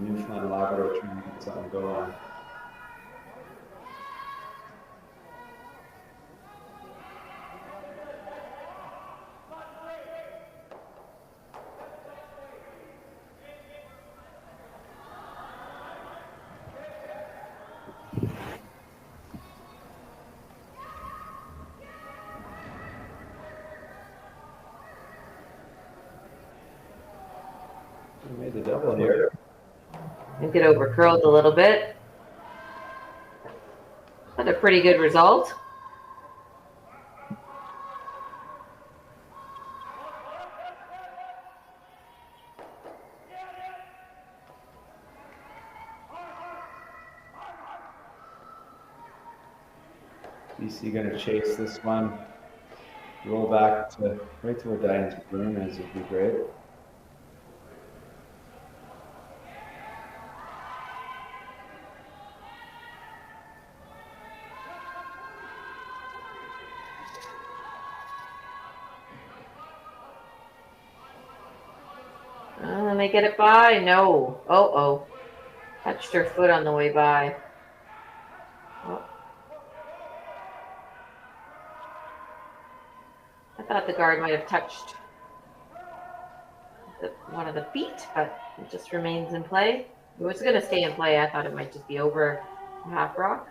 Newfoundland and Labrador trying to get something going on. think it over curled a little bit, but a pretty good result. BC going to chase this one. Roll back to right to where Diane's broom is would be great. Let me get it by. No. Oh. Touched her foot on the way by. Oh. I thought the guard might have touched one of the feet, but it just remains in play. It was going to stay in play. I thought it might just be over half rock.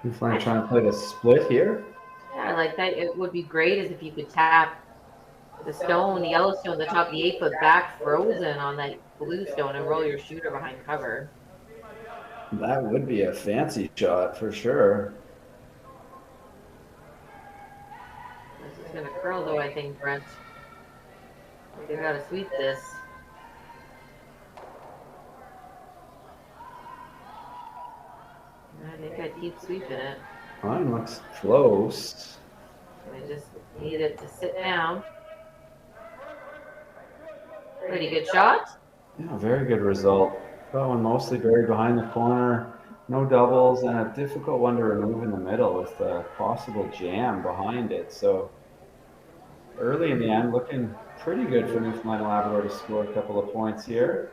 You trying to play the split here? Yeah, I like that. It would be great as if you could tap the stone, the yellow stone, the top of the 8-foot back frozen on that blue stone and roll your shooter behind cover. That would be a fancy shot for sure. This is going to curl though, I think, Brent. They've got to sweep this. I think I keep sweeping it. Mine looks close. I just need it to sit down. Pretty good shot. Yeah, very good result. That one mostly buried behind the corner. No doubles and a difficult one to remove in the middle with a possible jam behind it. So early in the end, looking pretty good for Newfoundland and Labrador to score a couple of points here.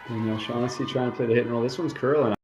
Danielle Shaughnessy trying to play the hit and roll. This one's curling.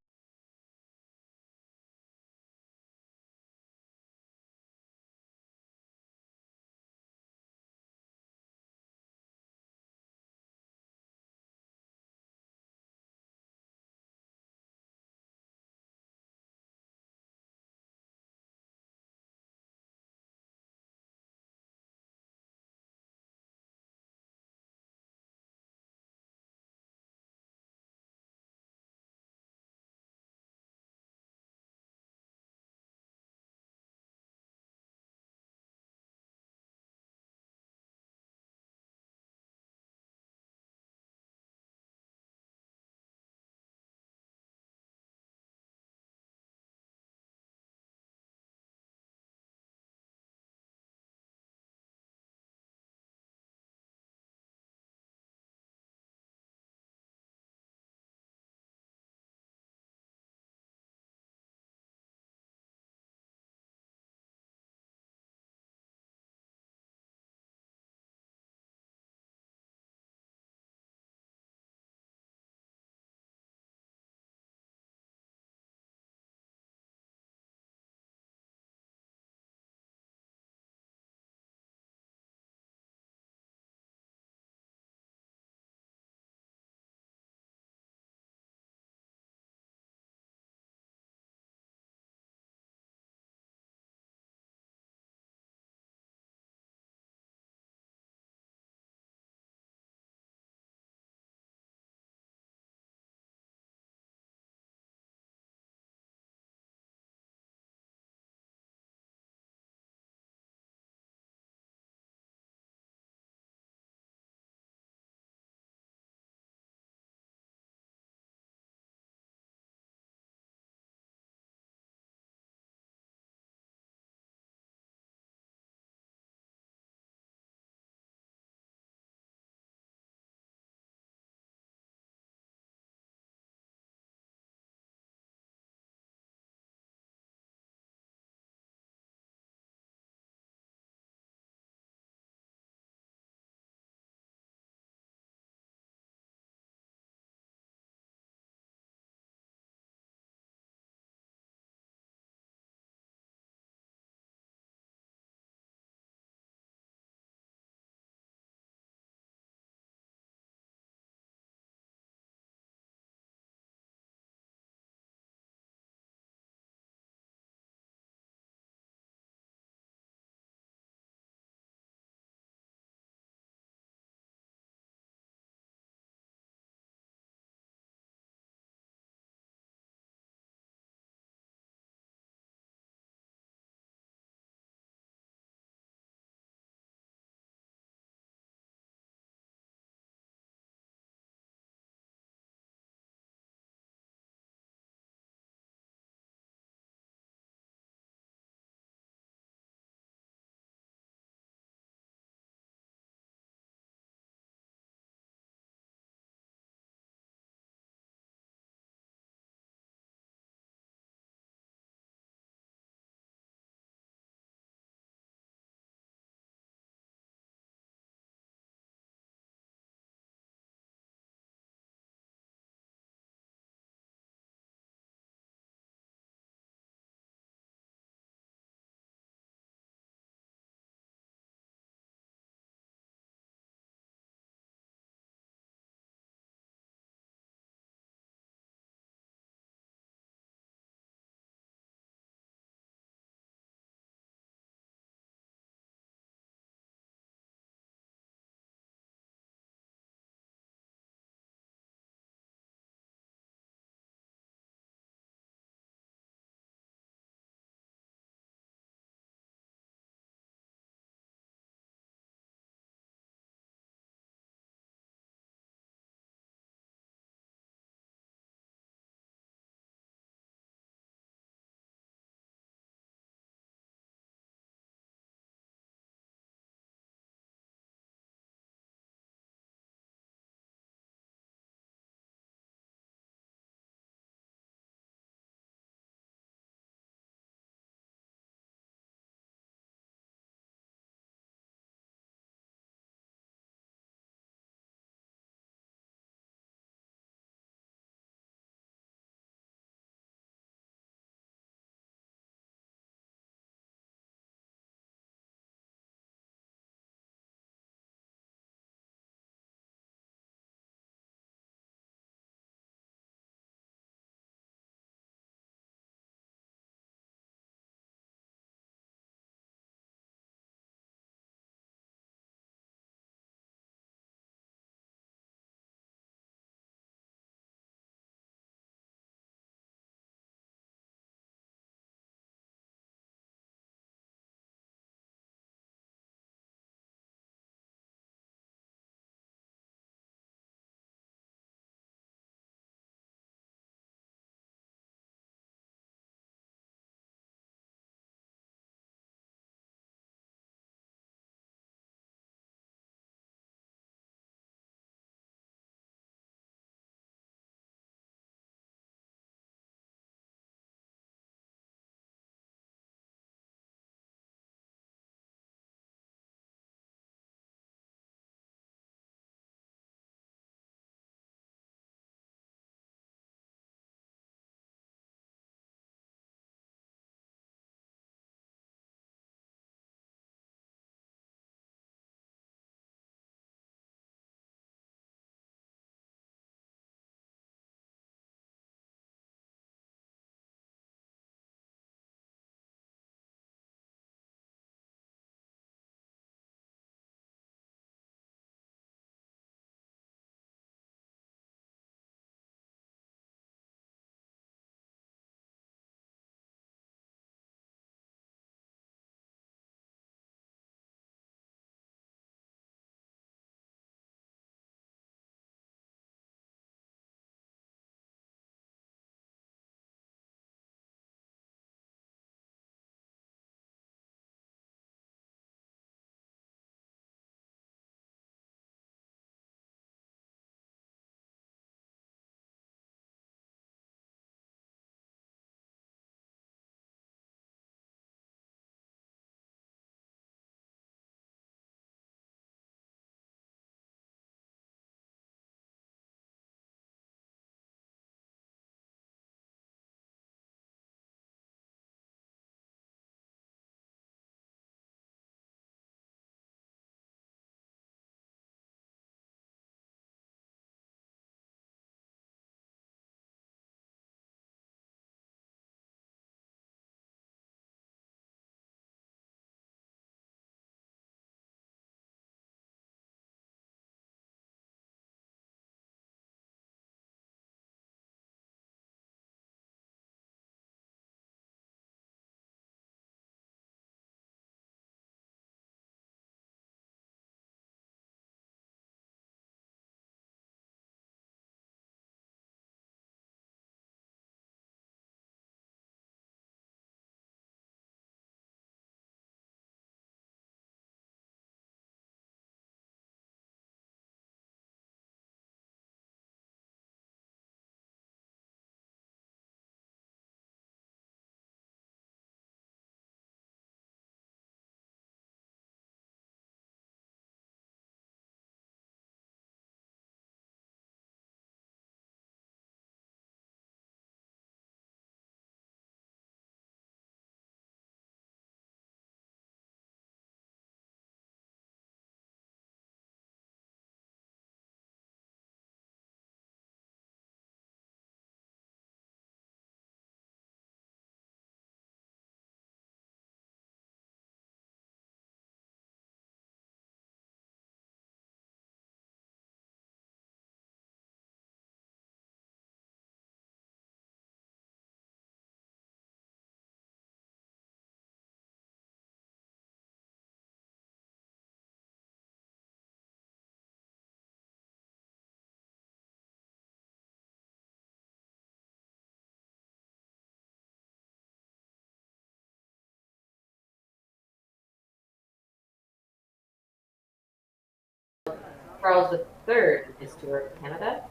Charles III in his tour of Canada.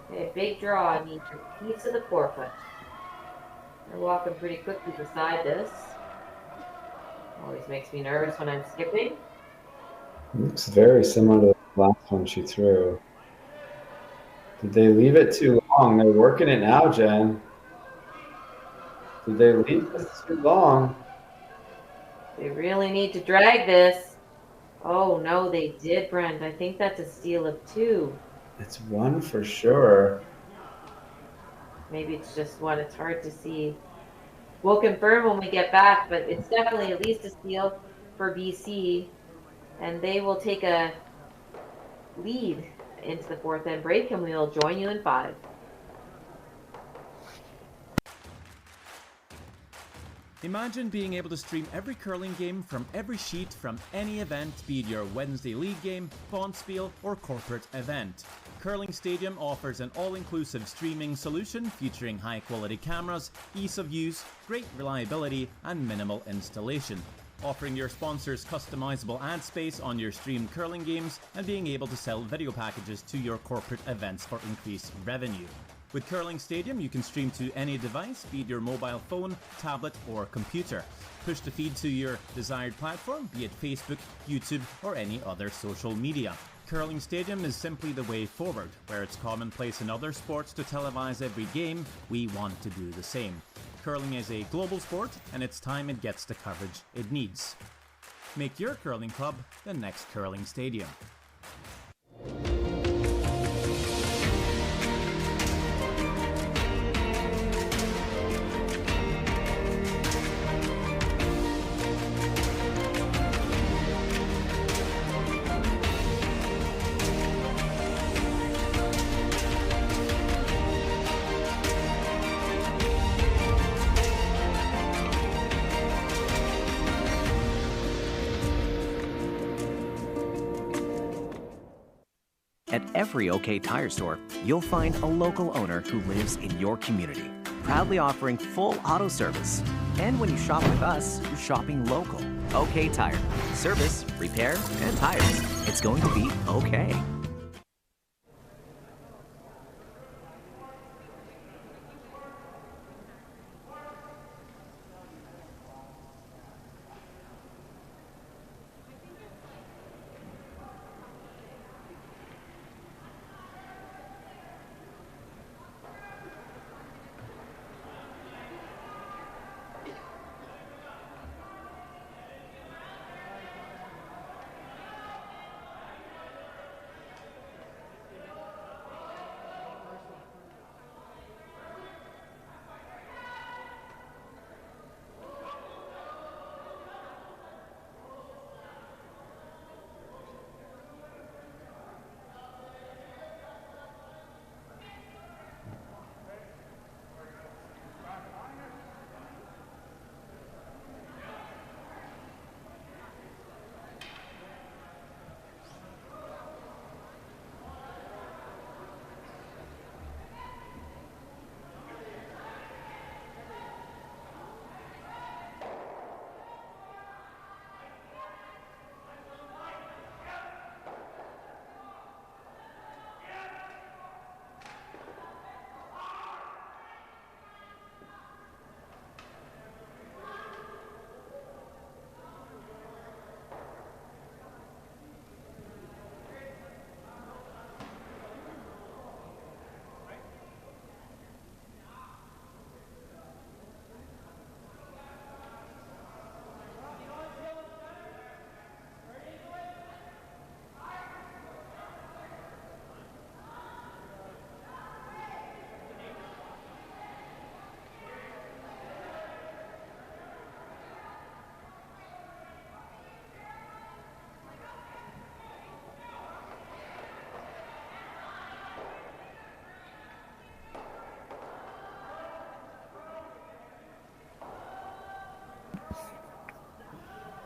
Okay, big draw needs a piece of the forefoot. They're walking pretty quickly beside this. Always makes me nervous when I'm skipping. Looks very similar to the last one she threw. Did they leave it too long? They're working it now, Jen. Did they leave this too long? They really need to drag this. Oh no, they did, Brent. I think that's a steal of 2. It's 1 for sure. Maybe it's just 1. It's hard to see. We'll confirm when we get back, but it's definitely at least a steal for BC. And they will take a lead into the 4th end break, and we'll join you in 5. Imagine being able to stream every curling game from every sheet from any event, be it your Wednesday league game, bonspiel, or corporate event. Curling Stadium offers an all-inclusive streaming solution featuring high-quality cameras, ease of use, great reliability, and minimal installation. Offering your sponsors customizable ad space on your streamed curling games and being able to sell video packages to your corporate events for increased revenue. With Curling Stadium, you can stream to any device, be it your mobile phone, tablet, or computer. Push the feed to your desired platform, be it Facebook, YouTube, or any other social media. Curling Stadium is simply the way forward. Where it's commonplace in other sports to televise every game, we want to do the same. Curling is a global sport, and it's time it gets the coverage it needs. Make your curling club the next Curling Stadium. At every OK Tire store, you'll find a local owner who lives in your community, proudly offering full auto service. And when you shop with us, you're shopping local. OK Tire. Service, repair, and tires. It's going to be okay.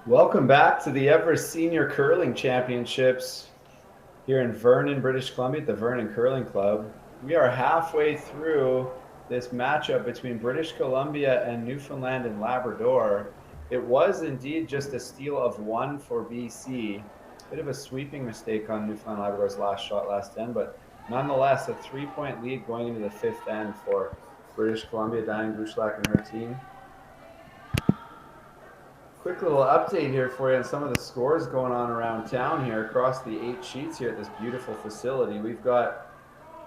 Welcome back to the Everest Senior Curling Championships here in Vernon, British Columbia at the Vernon Curling Club. We are halfway through this matchup between British Columbia and Newfoundland and Labrador. It was indeed just a steal of 1 for BC. Bit of a sweeping mistake on Newfoundland Labrador's last shot, last end, but nonetheless, a 3-point lead going into the 5th end for British Columbia, Diane Gruschlak and her team. Quick little update here for you on some of the scores going on around town here across the 8 sheets here at this beautiful facility. We've got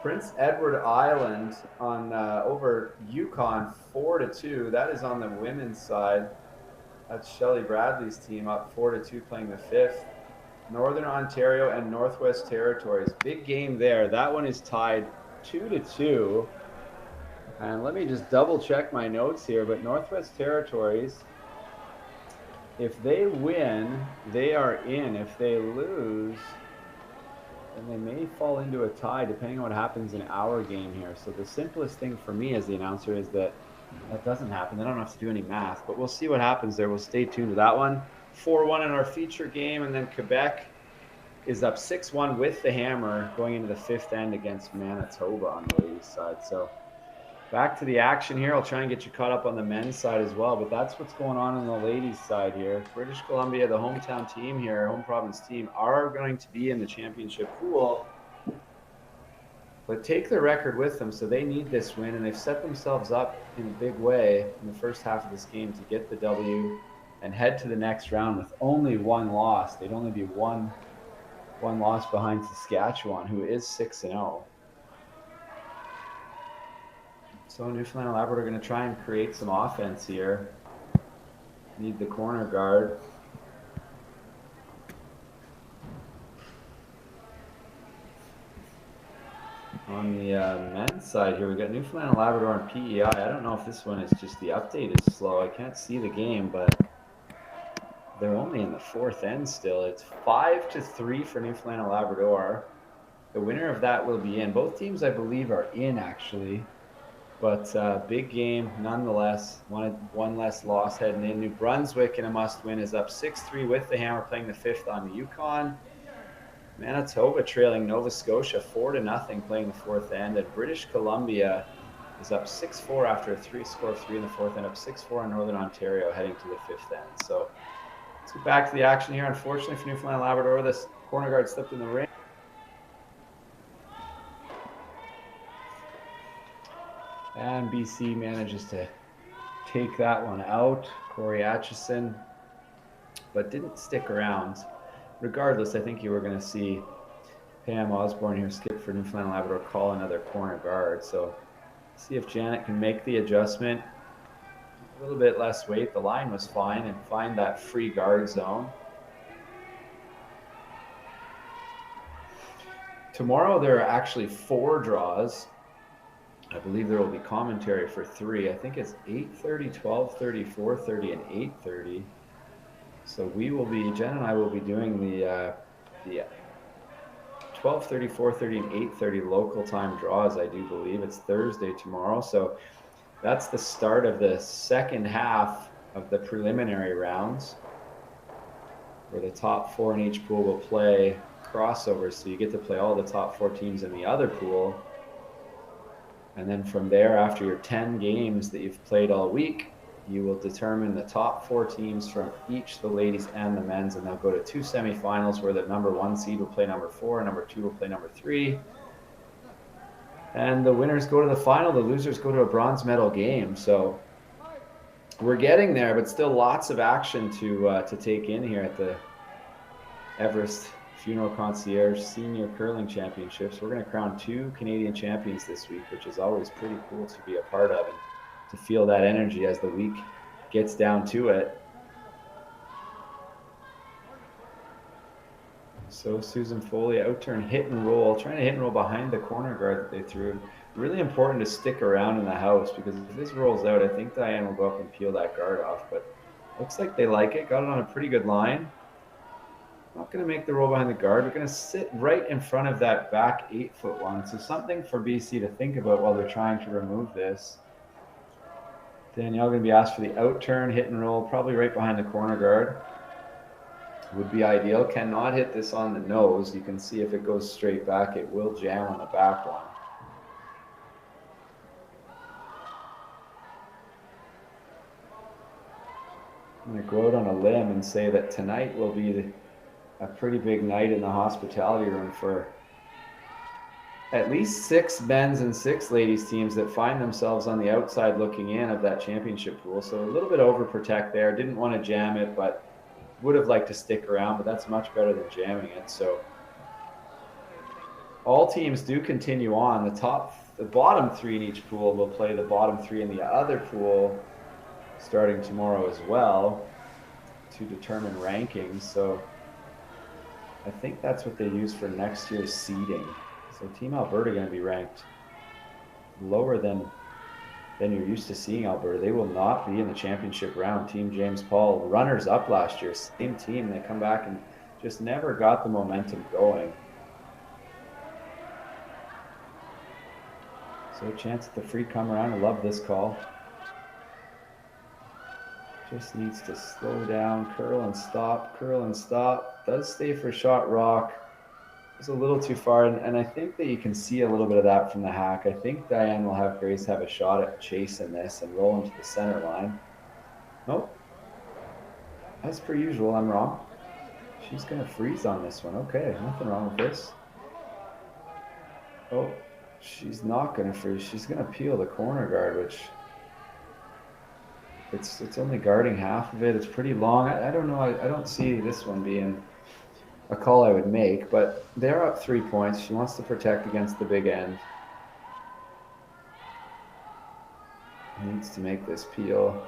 Prince Edward Island on over Yukon 4-2. That is on the women's side. That's Shelley Bradley's team up 4-2 playing the 5th. Northern Ontario and Northwest Territories. Big game there. That one is tied 2-2. And let me just double check my notes here, but Northwest Territories, if they win, they are in. If they lose, then they may fall into a tie depending on what happens in our game here. So the simplest thing for me as the announcer is that doesn't happen. I don't have to do any math, but we'll see what happens there. We'll stay tuned to that one. 4-1 in our feature game, and then Quebec is up 6-1 with the hammer going into the 5th end against Manitoba on the ladies' side. So back to the action here. I'll try and get you caught up on the men's side as well, but that's what's going on the ladies' side here. British Columbia, the hometown team here, home province team, are going to be in the championship pool, but take their record with them, so they need this win, and they've set themselves up in a big way in the first half of this game to get the W and head to the next round with only 1 loss. They'd only be one loss behind Saskatchewan, who is 6-0. So Newfoundland and Labrador are going to try and create some offense here. Need the corner guard. On the men's side here, we got Newfoundland and Labrador and PEI. I don't know if this one is just the update is slow. I can't see the game, but they're only in the 4th end still. It's 5-3 for Newfoundland and Labrador. The winner of that will be in. Both teams, I believe, are in actually. But big game nonetheless. One less loss heading in. New Brunswick in a must-win is up 6-3 with the hammer playing the 5th on the Yukon. Manitoba trailing Nova Scotia 4-0 playing the 4th end. And British Columbia is up 6-4 after a 3-score 3 in the 4th end, up 6-4 on Northern Ontario heading to the 5th end. So let's get back to the action here. Unfortunately for Newfoundland and Labrador, this corner guard slipped in the ring. And BC manages to take that one out. Corey Atchison, but didn't stick around. Regardless, I think you were going to see Pam Osborne here skip for Newfoundland and Labrador, call another corner guard. So see if Janet can make the adjustment. A little bit less weight. The line was fine, and find that free guard zone. Tomorrow there are actually 4 draws. I believe there will be commentary for 3. I think it's 8:30, 12:30, 4:30, and 8:30. So we will be, Jen and I will be doing the 12:30, 4:30, and 8:30 local time draws, I do believe. It's Thursday tomorrow. So that's the start of the second half of the preliminary rounds, where the top 4 in each pool will play crossovers. So you get to play all the top 4 teams in the other pool. And then from there, after your 10 games that you've played all week, you will determine the top 4 teams from each, the ladies and the men's, and they'll go to 2 semifinals where the number 1 seed will play number 4, and number 2 will play number 3. And the winners go to the final, the losers go to a bronze medal game. So we're getting there, but still lots of action to take in here at the Everest Funeral Concierge Senior Curling Championships. We're going to crown 2 Canadian champions this week, which is always pretty cool to be a part of and to feel that energy as the week gets down to it. So Susan Foley, outturn hit and roll, trying to hit and roll behind the corner guard that they threw. Really important to stick around in the house, because if this rolls out, I think Diane will go up and peel that guard off, but looks like they like it. Got it on a pretty good line. Not going to make the roll behind the guard. We're going to sit right in front of that back 8-foot one. So something for BC to think about while they're trying to remove this. Danielle going to be asked for the outturn, hit and roll, probably right behind the corner guard. Would be ideal. Cannot hit this on the nose. You can see if it goes straight back, it will jam on the back one. I'm going to go out on a limb and say that tonight will be a pretty big night in the hospitality room for at least 6 men's and 6 ladies teams that find themselves on the outside looking in of that championship pool. So a little bit overprotect there. Didn't want to jam it, but would have liked to stick around, but that's much better than jamming it. So all teams do continue on. The bottom 3 in each pool will play the bottom 3 in the other pool starting tomorrow as well to determine rankings. So I think that's what they use for next year's seeding. So Team Alberta going to be ranked lower than you're used to seeing Alberta. They will not be in the championship round. Team James Paul, runners up last year, same team. They come back and just never got the momentum going. So a chance at the free come around. I love this call. Just needs to slow down, curl and stop, curl and stop. Does stay for shot rock. It's a little too far, and I think that you can see a little bit of that from the hack. I think Diane will have Grace have a shot at chasing this and roll into the center line. Nope. As per usual, I'm wrong. She's going to freeze on this one. Okay, nothing wrong with this. Oh, she's not going to freeze. She's going to peel the corner guard, which it's only guarding half of it. It's pretty long. I don't know. I don't see this one being a call I would make, but they're up 3 points. She wants to protect against the big end. Needs to make this peel.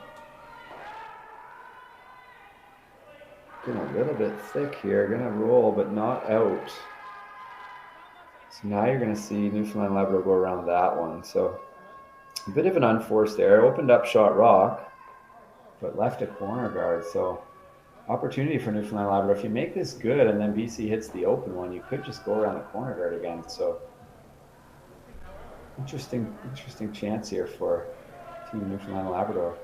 Getting a little bit thick here. Gonna roll, but not out. So now you're gonna see Newfoundland Labrador go around that one. So a bit of an unforced error. Opened up shot rock, but left a corner guard. So opportunity for Newfoundland Labrador. If you make this good and then BC hits the open one, you could just go around the corner guard again. So interesting chance here for Team Newfoundland Labrador.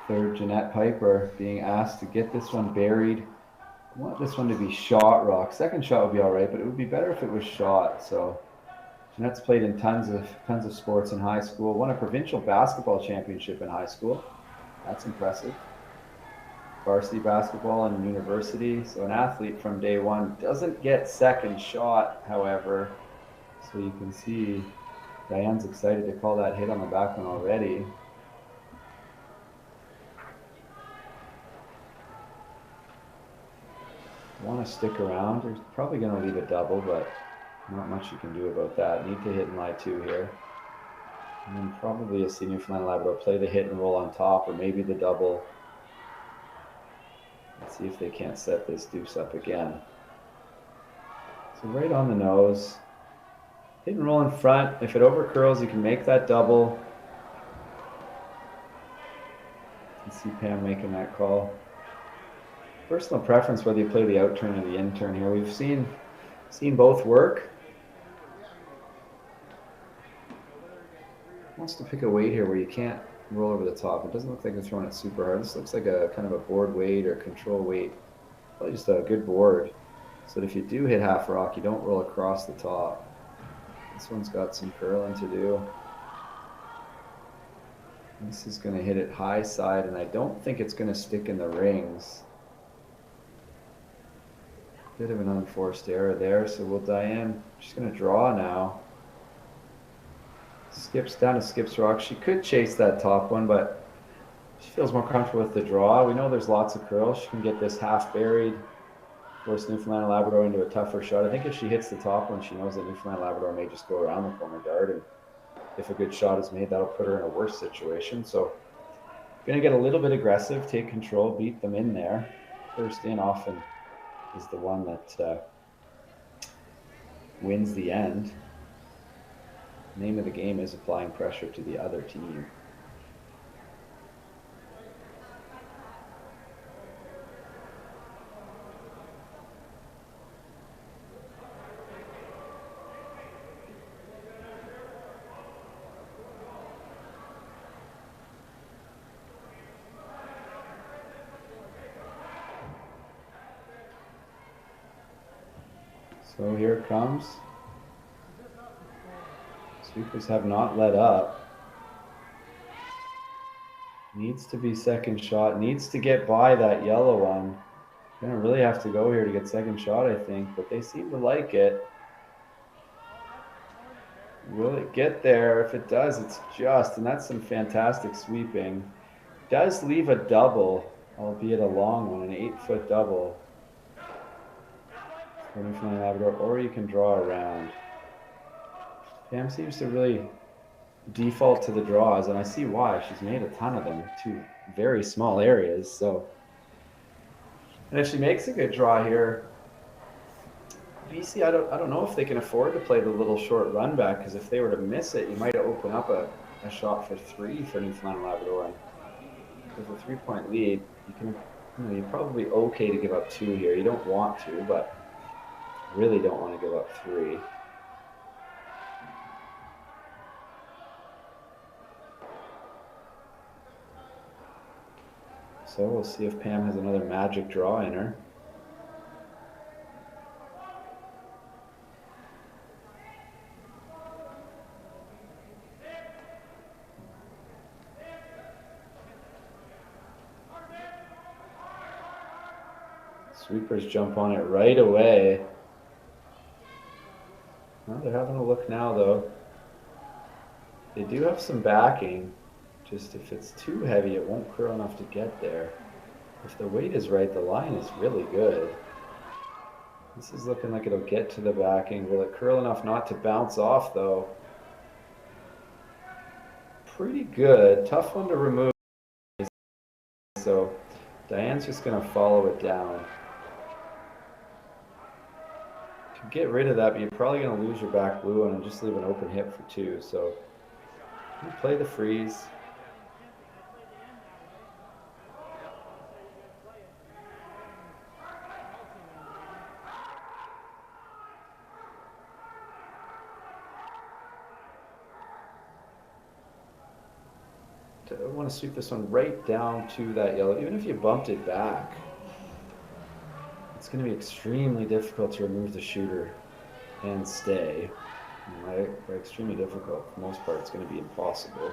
Third, Jeanette Piper being asked to get this one buried. I want this one to be shot rock. Second shot would be all right, but it would be better if it was shot. So Jeanette's played in tons of sports in high school. Won a provincial basketball championship in high school. That's impressive. Varsity basketball in university. So an athlete from day one. Doesn't get second shot, however. So you can see Diane's excited to call that hit on the back one already. Want to stick around. They're probably going to leave a double, but not much you can do about that. Need to hit and lie 2 here. And then probably a senior Newfoundland Labrador play the hit and roll on top, or maybe the double. Let's see if they can't set this deuce up again. So right on the nose. Hit and roll in front. If it over curls, you can make that double. You see Pam making that call. Personal preference whether you play the out turn or the in turn here. We've seen both work. Wants to pick a weight here where you can't roll over the top. It doesn't look like they're throwing it super hard. This looks like a kind of a board weight or control weight. Probably just a good board. So that if you do hit half rock, you don't roll across the top. This one's got some curling to do. This is going to hit it high side, and I don't think it's going to stick in the rings. Bit of an unforced error there, so will Diane, she's going to draw now. Skips down to skips rock. She could chase that top one, but she feels more comfortable with the draw. We know there's lots of curls. She can get this half buried, force Newfoundland and Labrador into a tougher shot. I think if she hits the top one, she knows that Newfoundland and Labrador may just go around the corner guard, and if a good shot is made, that'll put her in a worse situation. So going to get a little bit aggressive, take control, beat them in there. First in often is the one that wins the end. Name of the game is applying pressure to the other team. So here it comes. Sweepers have not let up. Needs to be second shot. Needs to get by that yellow one. Gonna really have to go here to get second shot, I think, but they seem to like it. Will it get there? If it does, it's just, and that's some fantastic sweeping. Does leave a double, albeit a long one, an 8-foot double. For Newfoundland Labrador, or you can draw around. Pam seems to really default to the draws, and I see why. She's made a ton of them, two very small areas. So, and if she makes a good draw here, BC, I don't know if they can afford to play the little short run back, because if they were to miss it, you might open up a shot for 3 for Newfoundland Labrador. And with a 3-point lead, you can, you're probably okay to give up 2 here. You don't want to, but really don't want to give up 3. So we'll see if Pam has another magic draw in her. Sweepers jump on it right away. Well, they're having a look now, though. They do have some backing. Just if it's too heavy, it won't curl enough to get there. If the weight is right, the line is really good. This is looking like it'll get to the backing. Will it curl enough not to bounce off, though? Pretty good. Tough one to remove. So Diane's just going to follow it down. You can get rid of that, but you're probably going to lose your back blue one and just leave an open hip for 2. So you play the freeze. I want to sweep this one right down to that yellow. Even if you bumped it back, it's going to be extremely difficult to remove the shooter and stay. Right? Extremely difficult. For the most part, it's going to be impossible.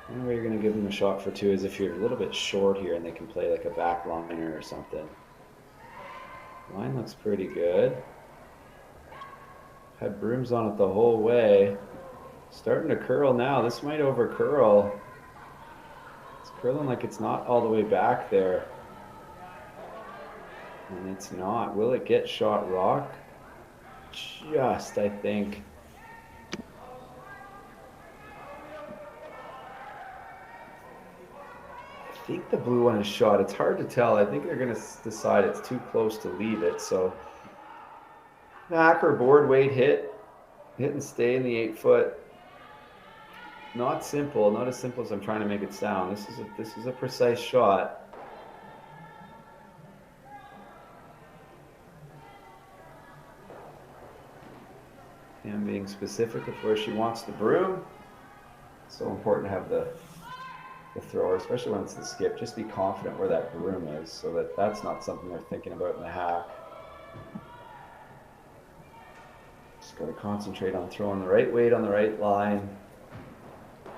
The only way you're going to give them a shot for 2 is if you're a little bit short here and they can play like a back liner or something. Line looks pretty good. Had brooms on it the whole way. Starting to curl now. This might over curl. It's curling like it's not all the way back there. And it's not. Will it get shot rock? Just, I think. I think the blue one is shot. It's hard to tell. I think they're going to decide it's too close to leave it. So back or board weight hit and stay in the 8-foot. Not simple. Not as simple as I'm trying to make it sound. This is a precise shot. And being specific of where she wants the broom. It's so important to have the thrower, especially when it's the skip. Just be confident where that broom is so that that's not something they're thinking about in the hack. Just got to concentrate on throwing the right weight on the right line.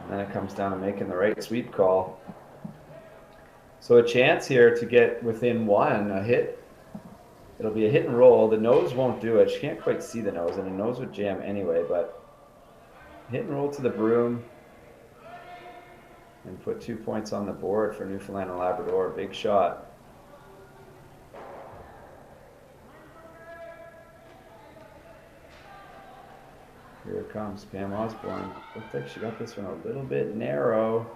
And then it comes down to making the right sweep call. So a chance here to get within 1, a hit. It'll be a hit and roll. The nose won't do it. She can't quite see the nose, and the nose would jam anyway, but hit and roll to the broom. And put 2 points on the board for Newfoundland and Labrador. Big shot. Here it comes, Pam Osborne. Looks like she got this one a little bit narrow.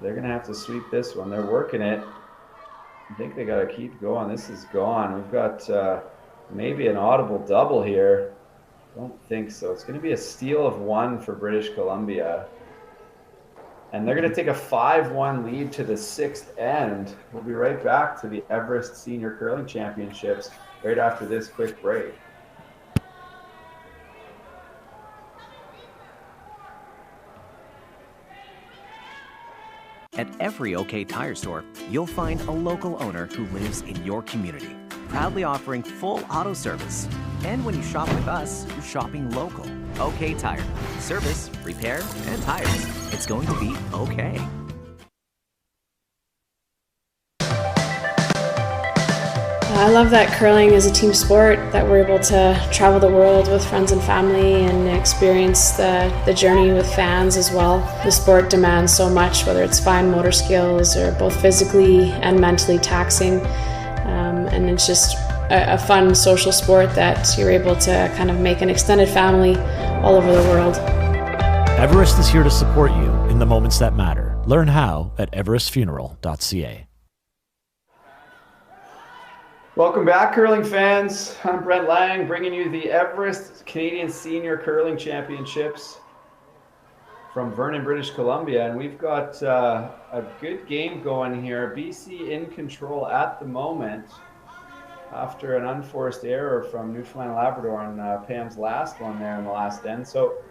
They're going to have to sweep this one. They're working it. I think they got to keep going. This is gone. We've got maybe an audible double here. Don't think so. It's going to be a steal of 1 for British Columbia. And they're going to take a 5-1 lead to the 6th end. We'll be right back to the Everest Senior Curling Championships right after this quick break. At every OK Tire store, you'll find a local owner who lives in your community, proudly offering full auto service. And when you shop with us, you're shopping local. OK Tire. Service, repair, and tires. It's going to be okay. I love that curling is a team sport, that we're able to travel the world with friends and family and experience the journey with fans as well. The sport demands so much, whether it's fine motor skills or both physically and mentally taxing. And it's just a fun social sport that you're able to kind of make an extended family all over the world. Everest is here to support you in the moments that matter. Learn how at everestfuneral.ca. Welcome back, curling fans. I'm Brent Lang, bringing you the Everest Canadian Senior Curling Championships from Vernon, British Columbia. And we've got a good game going here. BC in control at the moment after an unforced error from Newfoundland and Labrador on Pam's last one there in the last end. So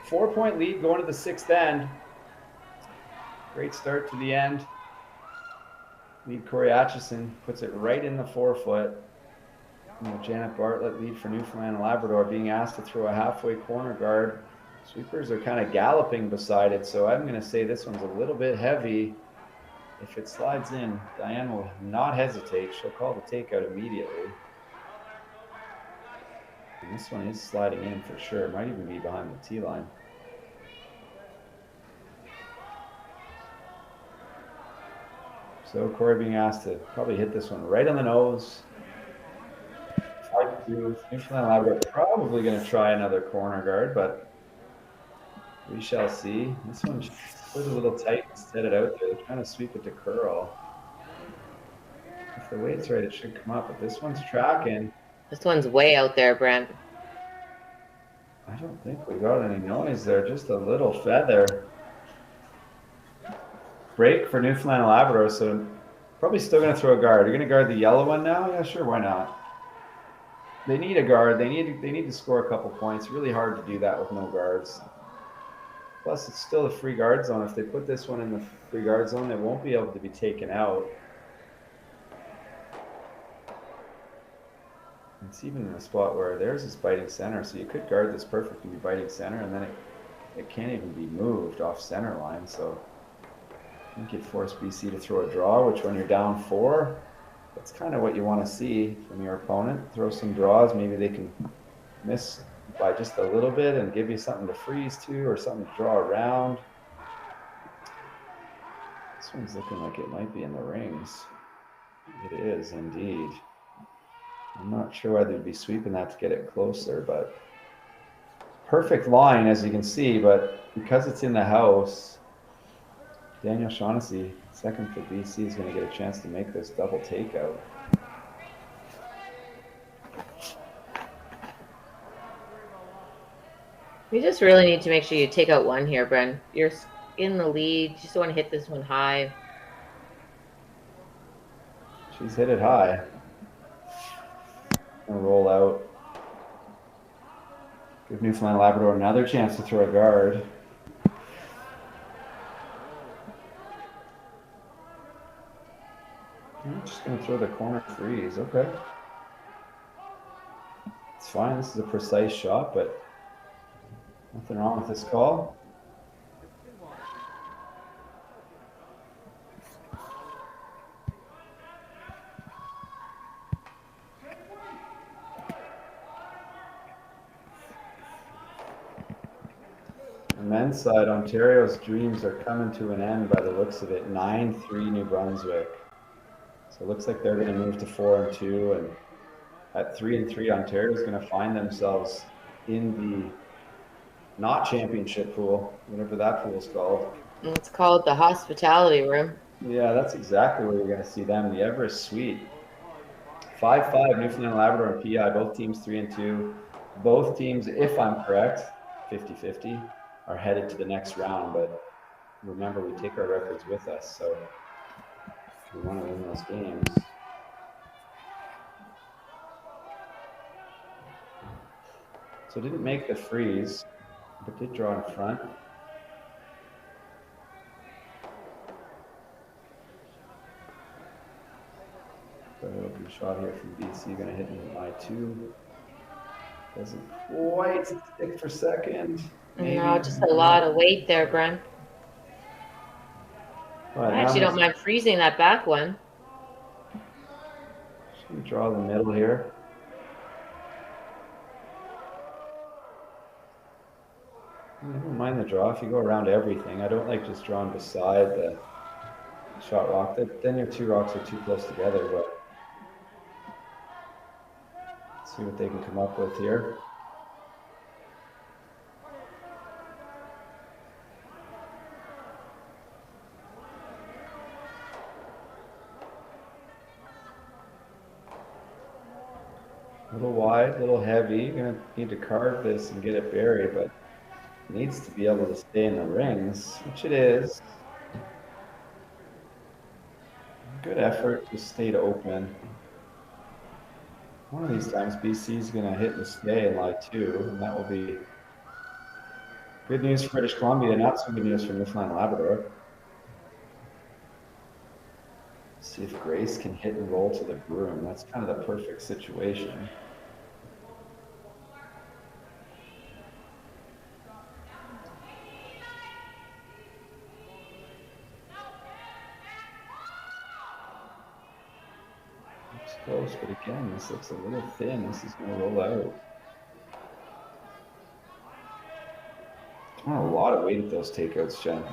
4-point lead going to the sixth end. Great start to the end. Lead Corey Atchison puts it right in the forefoot. Janet Bartlett, lead for Newfoundland and Labrador, being asked to throw a halfway corner guard. Sweepers are kind of galloping beside it, so I'm going to say this one's a little bit heavy. If it slides in, Diane will not hesitate. She'll call the takeout immediately. And this one is sliding in for sure. It might even be behind the tee line. So Corey being asked to probably hit this one right on the nose. 5-2. Newfoundland Labrador probably going to try another corner guard, but we shall see. This one was a little tight and set it out there. They're trying to sweep it to curl. If the weight's right, it should come up, but this one's tracking. This one's way out there, Brent. I don't think we got any noise there, just a little feather. Break for Newfoundland and Labrador, so probably still going to throw a guard. You're going to guard the yellow one now? Yeah, sure, why not? They need a guard. They need to score a couple points. Really hard to do that with no guards. Plus, it's still a free guard zone. If they put this one in the free guard zone, it won't be able to be taken out. It's even in a spot where theirs is biting center, so you could guard this perfect and be biting center, and then it can't even be moved off center line, so I think you'd force BC to throw a draw, which when you're down 4, that's kind of what you want to see from your opponent. Throw some draws. Maybe they can miss by just a little bit and give you something to freeze to or something to draw around. This one's looking like it might be in the rings. It is indeed. I'm not sure whether they'd be sweeping that to get it closer, but perfect line as you can see, but because it's in the house, Daniel Shaughnessy, second for BC, is going to get a chance to make this double takeout. You just really need to make sure you take out one here, Bren. You're in the lead. You just want to hit this one high. She's hit it high. Gonna roll out. Give Newfoundland Labrador another chance to throw a guard. I'm just going to throw the corner freeze. Okay. It's fine. This is a precise shot, but nothing wrong with this call. On the men's side, Ontario's dreams are coming to an end by the looks of it. 9-3 New Brunswick. So it looks like they're going to move to 4-2, and at 3-3, Ontario is going to find themselves in the not championship pool, whatever that pool is called. It's called the hospitality room. Yeah, that's exactly where you're going to see them, the Everest Suite. 5-5 Newfoundland, Labrador, and PI, both teams 3-2. Both teams, if I'm correct, 50-50, are headed to the next round. But remember, we take our records with us, so we want to win those games. So didn't make the freeze, but did draw in front. Second shot here from BC, gonna hit in line 2. Doesn't quite stick for second. Maybe. No, just a lot of weight there, Brent. But I actually don't mind freezing that back one. Just gonna draw the middle here. I don't mind the draw if you go around everything. I don't like just drawing beside the shot rock. Then your two rocks are too close together, but let's see what they can come up with here. A little wide, a little heavy. You're gonna need to carve this and get it buried, but it needs to be able to stay in the rings, which it is. Good effort, just stayed open. One of these times BC is gonna hit and stay in line 2, and that will be good news for British Columbia, not so good news for Newfoundland and Labrador. See if Grace can hit and roll to the broom. That's kind of the perfect situation. Looks close, but again, this looks a little thin. This is going to roll out. A lot of weight at those takeouts, Jen.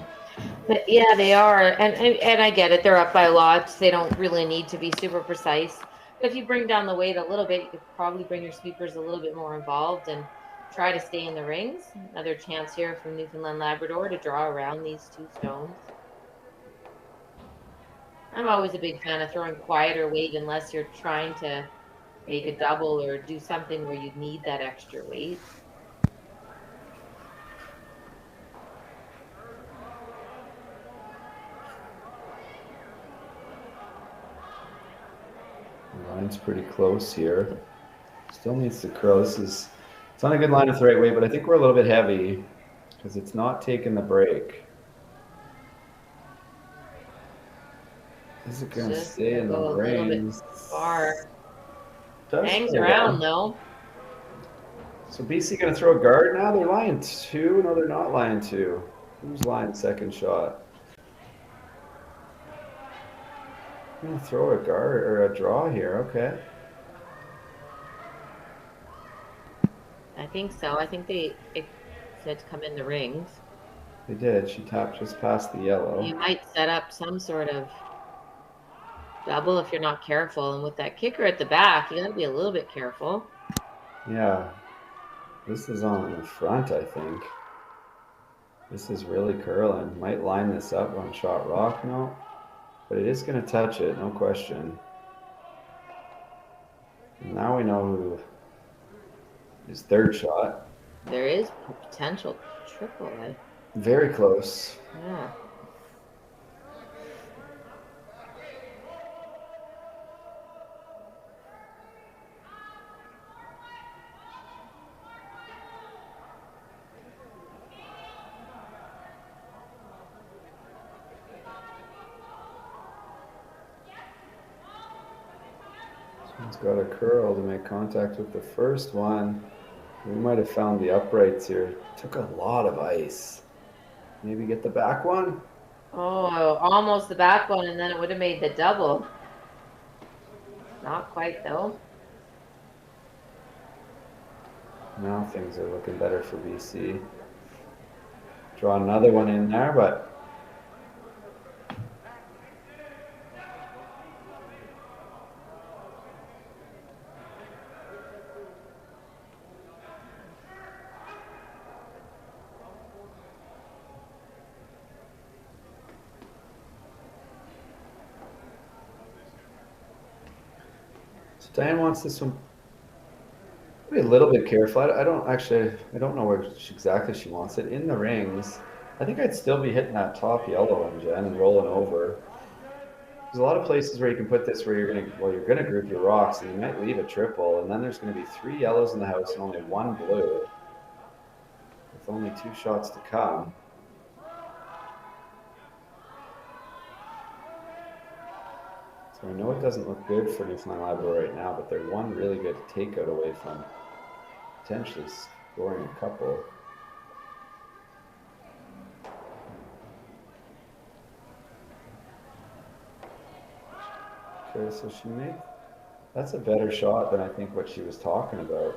But yeah, they are, and I get it. They're up by a lot. They don't really need to be super precise. But if you bring down the weight a little bit, you could probably bring your sweepers a little bit more involved and try to stay in the rings. Another chance here from Newfoundland Labrador to draw around these two stones. I'm always a big fan of throwing quieter weight unless you're trying to make a double or do something where you need that extra weight. The line's pretty close here. Still needs to curl. It's on a good line with the right weight, but I think we're a little bit heavy because it's not taking the break. Is it going to stay in the rings? Far. Hangs around though. So BC going to throw a guard now? They're line 2. No, they're not line 2. Who's line second shot? I'm going to throw a guard or a draw here. Okay. I think so. I think they said to come in the rings. They did. She tapped just past the yellow. You might set up some sort of double if you're not careful. And with that kicker at the back, you got to be a little bit careful. Yeah. This is on the front, I think. This is really curling. Might line this up on shot rock. No. But it is going to touch it, no question. And now we know who his third shot. There is potential triple. Very close. Yeah. He's got a curl to make contact with the first one. We might have found the uprights here. Took a lot of ice. Maybe get the back one? Oh, almost the back one, and then it would have made the double. Not quite, though. Now things are looking better for BC. Draw another one in there, but Diane wants this one. Be a little bit careful. I don't know where exactly she wants it. In the rings, I think I'd still be hitting that top yellow one, Jen, and rolling over. There's a lot of places where you can put this where you're gonna group your rocks, and you might leave a triple, and then there's gonna be 3 yellows in the house and only 1 blue, with only 2 shots to come. So I know it doesn't look good for Newfoundland Labrador right now, but they're one really good takeout away from potentially scoring a couple. Okay, so she made, that's a better shot than I think what she was talking about.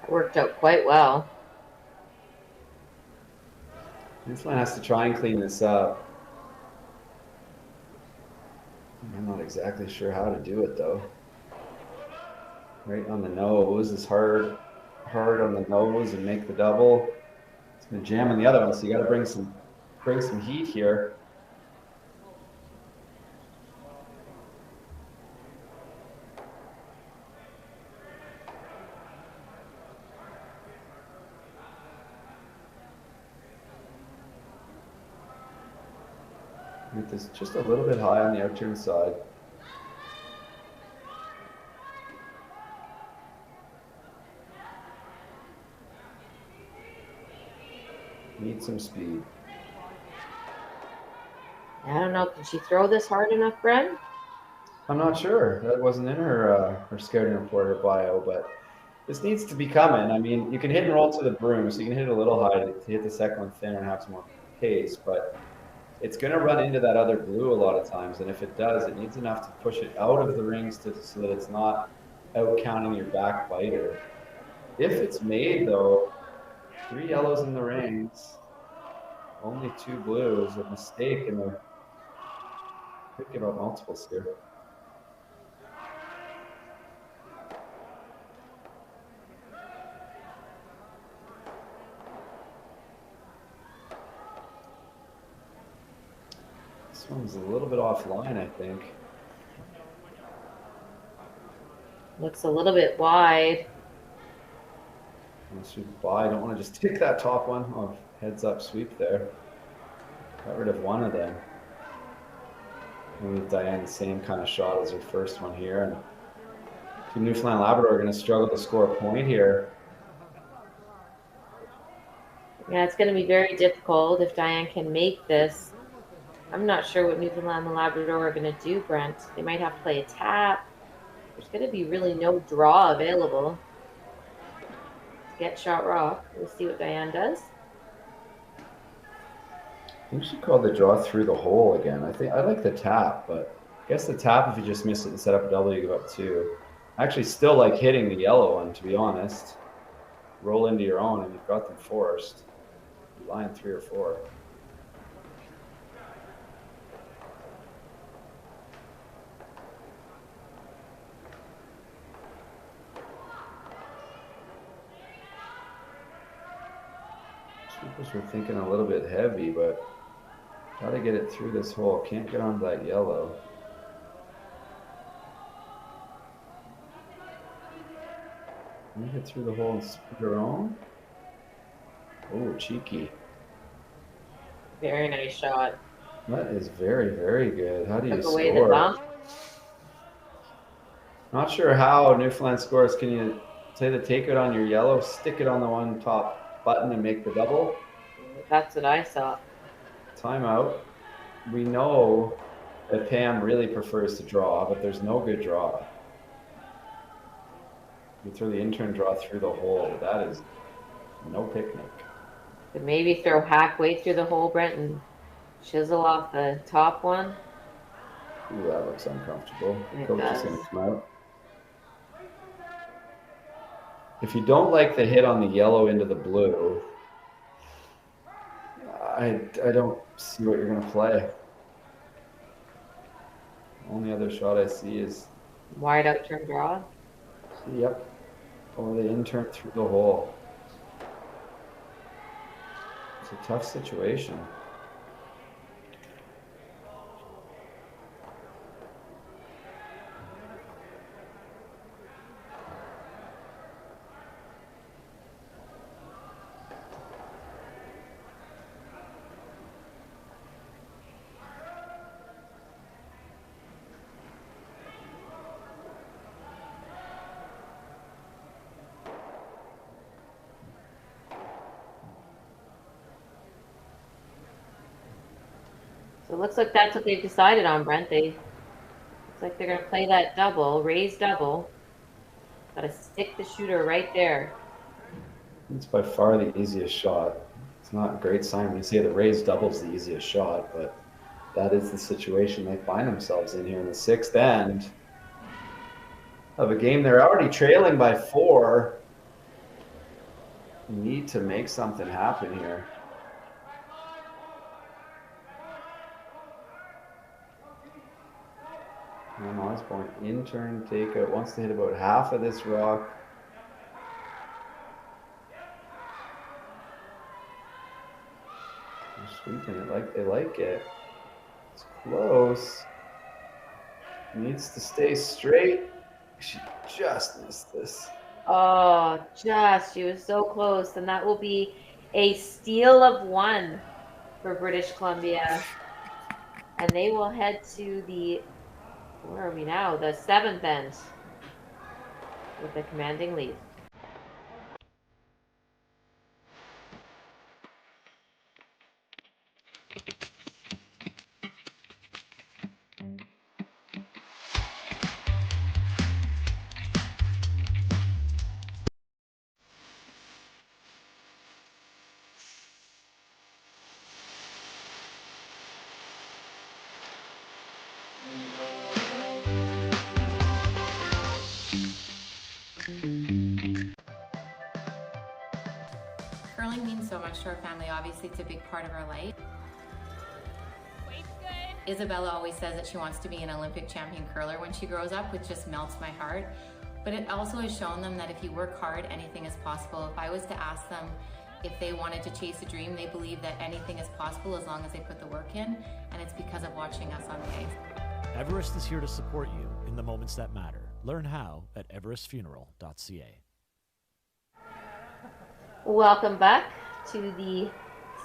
It worked out quite well. Newfoundland has to try and clean this up. I'm not exactly sure how to do it though. Right on the nose is hard on the nose and make the double. It's been jamming the other one, so you got to bring some heat here. Get this just a little bit high on the outturn side. Need some speed. I don't know. Can she throw this hard enough, Brent? I'm not sure. That wasn't in her scouting report or bio, but this needs to be coming. I mean, you can hit and roll to the broom, so you can hit it a little high to hit the second one thinner and have some more pace, but it's going to run into that other blue a lot of times, and if it does, it needs enough to push it out of the rings so that it's not out counting your back biter. If it's made, though, 3 yellows in the rings, only 2 blues, a mistake, and they're thinking about multiples here. This one's a little bit offline, I think. Looks a little bit wide. I don't want to just take that top one. Oh, heads up sweep there. Got rid of one of them. With Diane, the same kind of shot as her first one here. And Team Newfoundland Labrador are going to struggle to score a point here. Yeah, it's going to be very difficult if Diane can make this. I'm not sure what Newfoundland and Labrador are going to do, Brent. They might have to play a tap. There's going to be really no draw available to get shot rock. We'll see what Diane does. I think she called the draw through the hole again. I like the tap, but I guess the tap, if you just miss it and set up a double, you give up 2. I actually still like hitting the yellow one, to be honest. Roll into your own, and you've got them forced. Line 3 or 4. Sweepers were thinking a little bit heavy, but got to get it through this hole. Can't get onto that yellow. Can you get through the hole and split her own? Oh, cheeky. Very nice shot. That is very, very good. How do you Took away the score? bump. Not sure how Newfoundland scores. Can you say the take it on your yellow, stick it on the one top button and make the double? That's what I saw. Timeout. We know that Pam really prefers to draw, but there's no good draw. You throw the intern draw through the hole. That is no picnic. Could maybe throw halfway through the hole, Brent, and chisel off the top one. Ooh, that looks uncomfortable. It Coach does. is going to come out. If you don't like the hit on the yellow into the blue, I don't see what you're going to play. Only other shot I see is... Wide out turn draw. Yep. Or the intern through the hole. It's a tough situation. So it looks like that's what they've decided on, Brent. They Looks like they're going to play that double, raise double. Got to stick the shooter right there. It's by far the easiest shot. It's not a great sign when you say the raised double's the easiest shot, but that is the situation they find themselves in here in the sixth end of a game. They're already trailing by 4. You need to make something happen here. And on this point, in turn takeout wants to hit about half of this rock. They're sweeping it like they like it. It's close. Needs to stay straight. She just missed this. Oh, she was so close. And that will be a steal of 1 for British Columbia. And they will head to the, where are we now? The 7th end with a commanding lead. Curling means so much to our family. Obviously, it's a big part of our life. Isabella always says that she wants to be an Olympic champion curler when she grows up, which just melts my heart. But it also has shown them that if you work hard, anything is possible. If I was to ask them if they wanted to chase a dream, they believe that anything is possible as long as they put the work in, and it's because of watching us on the ice. Everest is here to support you in the moments that matter. Learn how at everestfuneral.ca. Welcome back to the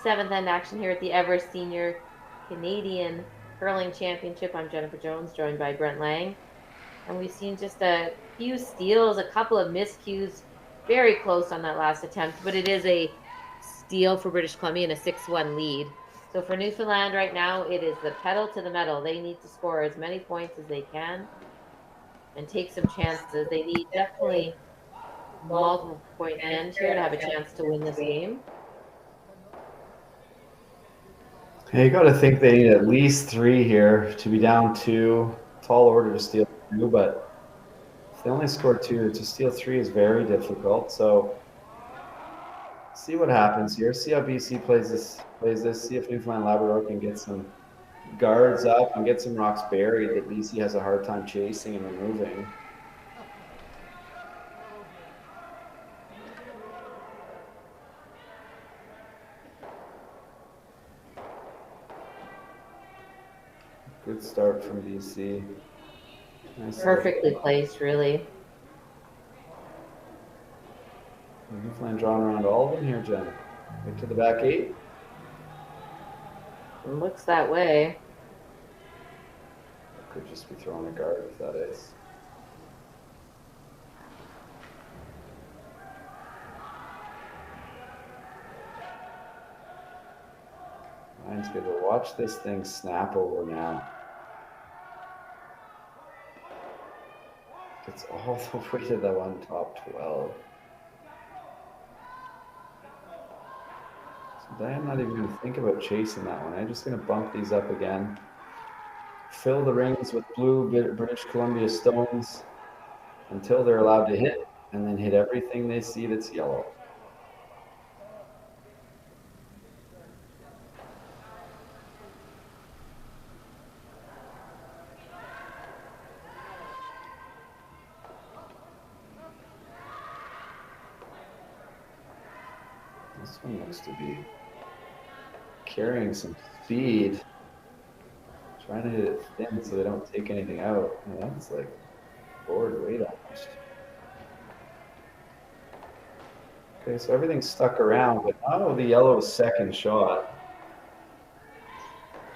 7th end action here at the Everest Senior Canadian Curling Championship. I'm Jennifer Jones, joined by Brent Lang. And we've seen just a few steals, a couple of miscues, very close on that last attempt, but it is a steal for British Columbia and a 6-1 lead. So for Newfoundland right now, it is the pedal to the metal. They need to score as many points as they can and take some chances. They need definitely multiple point end here to have a chance to win this game. Hey, you got to think they need at least 3 here to be down 2. Tall order to steal 2, but if they only score 2, to steal 3 is very difficult. So see what happens here. See how BC plays this. See if Newfoundland Labrador can get some guards up and get some rocks buried that BC has a hard time chasing and removing. Good start from BC. Nice. Perfectly placed, really. Newfoundland drawing around all of them here, Jen. Right to the back 8. It looks that way. Could just be throwing a guard if that is. Ryan's good to watch this thing snap over now. It's all the way to the one top 12. So I'm not even going to think about chasing that one. I'm just going to bump these up again. Fill the rings with blue British Columbia stones until they're allowed to hit, and then hit everything they see that's yellow. This one looks to be carrying some speed. Trying to hit it thin so they don't take anything out. And that's like forward weight almost. Okay, so everything's stuck around, but now the yellow second shot.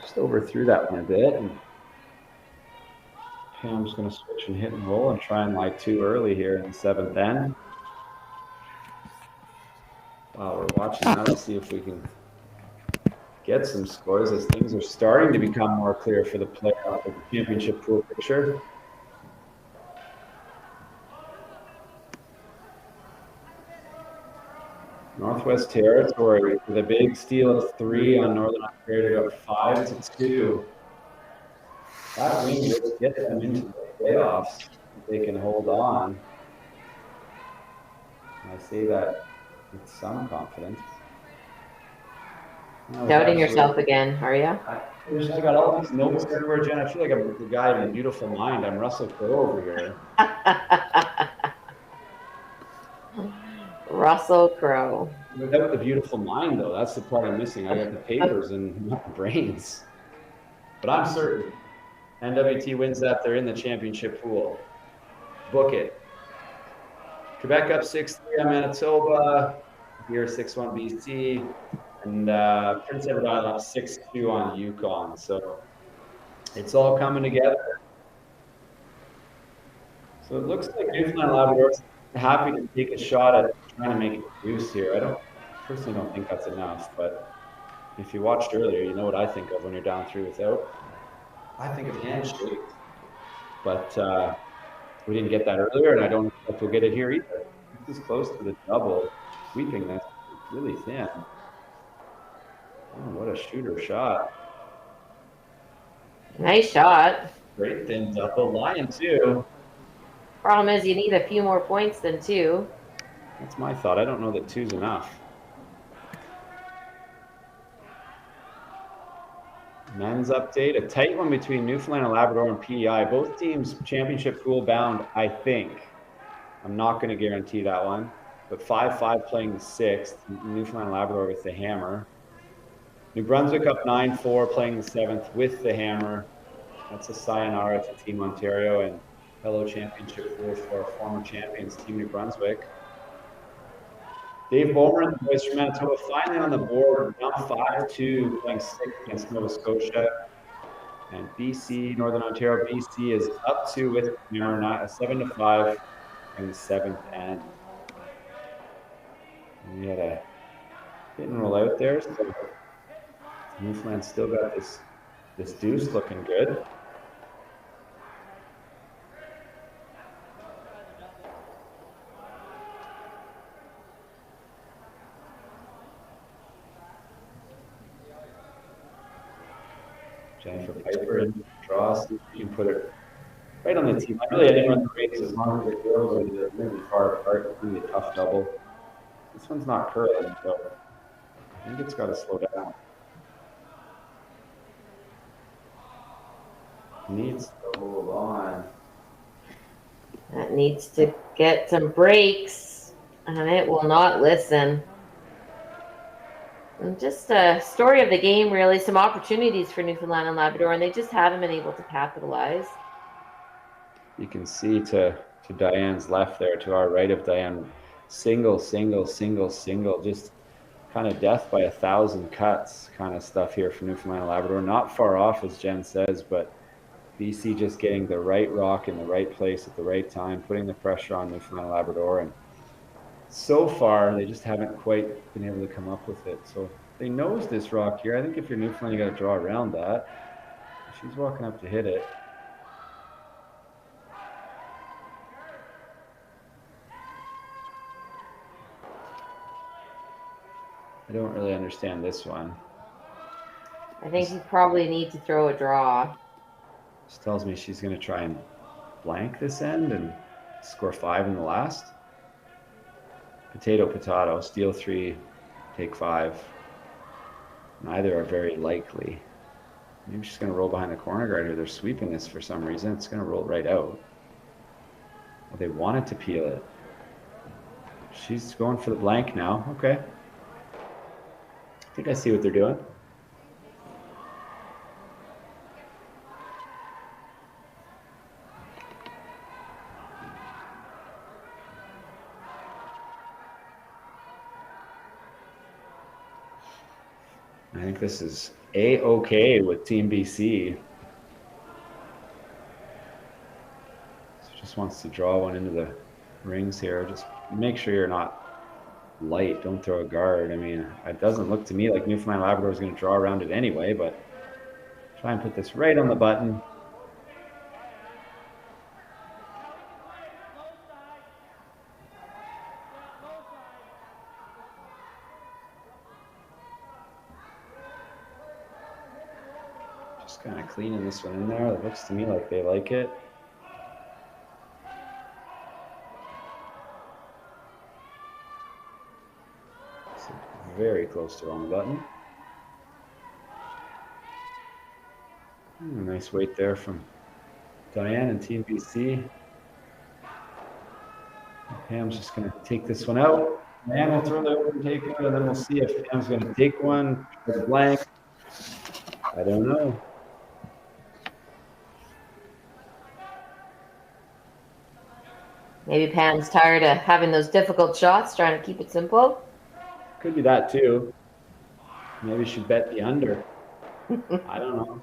Just overthrew that one a bit, and Pam's going to switch and hit and roll and try and lie 2 early here in the 7th end. Wow, we're watching now to see if we can get some scores as things are starting to become more clear for the playoff, the championship pool picture. Northwest Territory with a big steal of 3 on Northern Ontario to go 5-2. That win would get them into the playoffs if they can hold on. And I say that with some confidence. Doubting yourself again, are you? I got all these notes everywhere, Jen. I feel like I'm the guy in The Beautiful Mind. I'm Russell Crowe over here. Russell Crowe. Without the beautiful mind, though, that's the part I'm missing. I got the papers and not the brains. But I'm certain NWT wins that. They're in the championship pool. Book it. Quebec up 6-3 on Manitoba. Here 6-1 BC. And Prince Edward Island up 6-2 on Yukon. So it's all coming together. So it looks like Newfoundland and Labrador's happy to take a shot at trying to make it juice here. I personally don't think that's enough, but if you watched earlier, you know what I think of when you're down 3 without. I think of handshakes, but we didn't get that earlier, and I don't think we'll get it here either. This is close to the double. Sweeping this really thin. Oh, what a shooter shot. Nice shot. Great thin double. Lion, too. Problem is, you need a few more points than 2. That's my thought. I don't know that 2's enough. Men's update, a tight one between Newfoundland and Labrador and PEI. Both teams championship pool bound, I think. I'm not going to guarantee that one. But 5-5 playing the 6th. Newfoundland and Labrador with the hammer. New Brunswick up 9-4 playing the 7th with the hammer. That's a sayonara to Team Ontario and fellow championship pool for former champions Team New Brunswick. Dave Bowmer and the boys from Manitoba finally on the board, down 5-2, playing 6 against Nova Scotia. And BC, Northern Ontario, BC is up 2 with hammer, not a 7-5 in the 7th end. And we had a hit and roll out there, so Newfoundland still got this deuce looking good. Jennifer Piper and draws. You can put it right on the team. Really, anyone in the race, as long as the girls are really far apart, it's really a tough double. This one's not curling, so I think it's got to slow down. Needs to hold on. That needs to get some breaks, and it will not listen. And just a story of the game, really. Some opportunities for Newfoundland and Labrador, and they just haven't been able to capitalize. You can see to Diane's left there, to our right of Diane, single, single, single, single, just kind of death by 1,000 cuts kind of stuff here for Newfoundland and Labrador. Not far off, as Jen says, but BC just getting the right rock in the right place at the right time, putting the pressure on Newfoundland and Labrador. And so far, they just haven't quite been able to come up with it. So they nose this rock here. I think if you're Newfoundland, you got to draw around that. She's walking up to hit it. I don't really understand this one. I think you probably need to throw a draw. This tells me she's going to try and blank this end and score 5 in the last. Potato, potato, steal 3, take 5. Neither are very likely. Maybe she's going to roll behind the corner guard here. They're sweeping this for some reason. It's going to roll right out. Well, they wanted to peel it. She's going for the blank now. Okay. I think I see what they're doing. I think this is A-OK with Team BC. So just wants to draw one into the rings here. Just make sure you're not light. Don't throw a guard. I mean, it doesn't look to me like Newfoundland Labrador is going to draw around it anyway, but try and put this right on the button. Just kind of cleaning this one in there. It looks to me like they like it. Very close to on the button. Nice weight there from Diane and Team BC. Pam's just going to take this one out. Diane will throw the overtake one, and then we'll see if Pam's going to take one. Try to blank. I don't know. Maybe Pam's tired of having those difficult shots, trying to keep it simple. Could be that too. Maybe she bet the under. I don't know.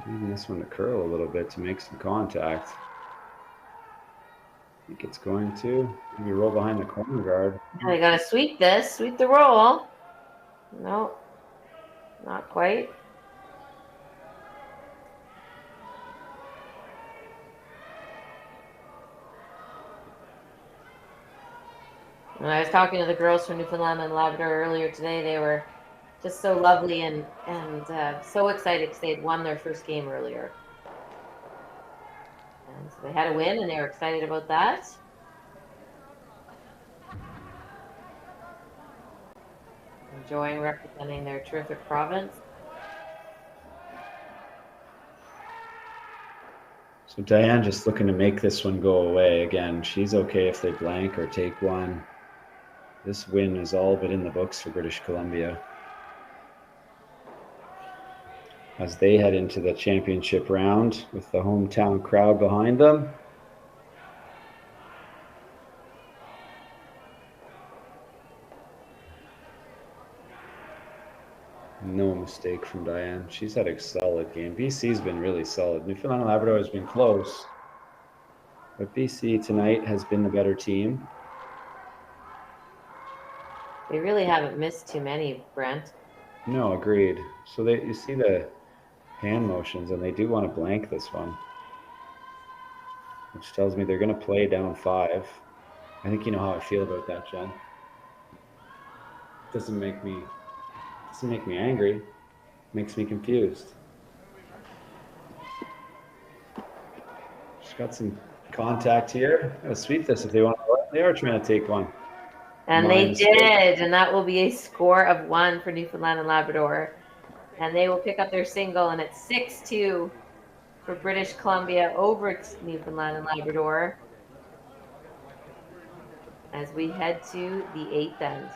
Maybe this one to curl a little bit to make some contact. I think it's going to. Maybe roll behind the corner guard. Now they gotta sweep this, sweep the roll. No, not quite. When I was talking to the girls from Newfoundland and Labrador earlier today, they were just so lovely and so excited because they had won their first game earlier. And so they had a win and they were excited about that. Enjoying representing their terrific province. So Diane just looking to make this one go away. Again, she's okay if they blank or take one. This win is all but in the books for British Columbia, as they head into the championship round with the hometown crowd behind them. No mistake from Diane. She's had a solid game. BC's been really solid. Newfoundland and Labrador has been close, but BC tonight has been the better team. They really haven't missed too many, Brent. No, agreed. So you see the hand motions, and they do want to blank this one, which tells me they're going to play down 5. I think you know how I feel about that, Jen. Doesn't make me angry. Makes me confused. Just got some contact here. I'll sweep this if they want to. They are trying to take one. And they did, and that will be a score of 1 for Newfoundland and Labrador. And they will pick up their single, and it's 6-2 for British Columbia over Newfoundland and Labrador as we head to the 8th end.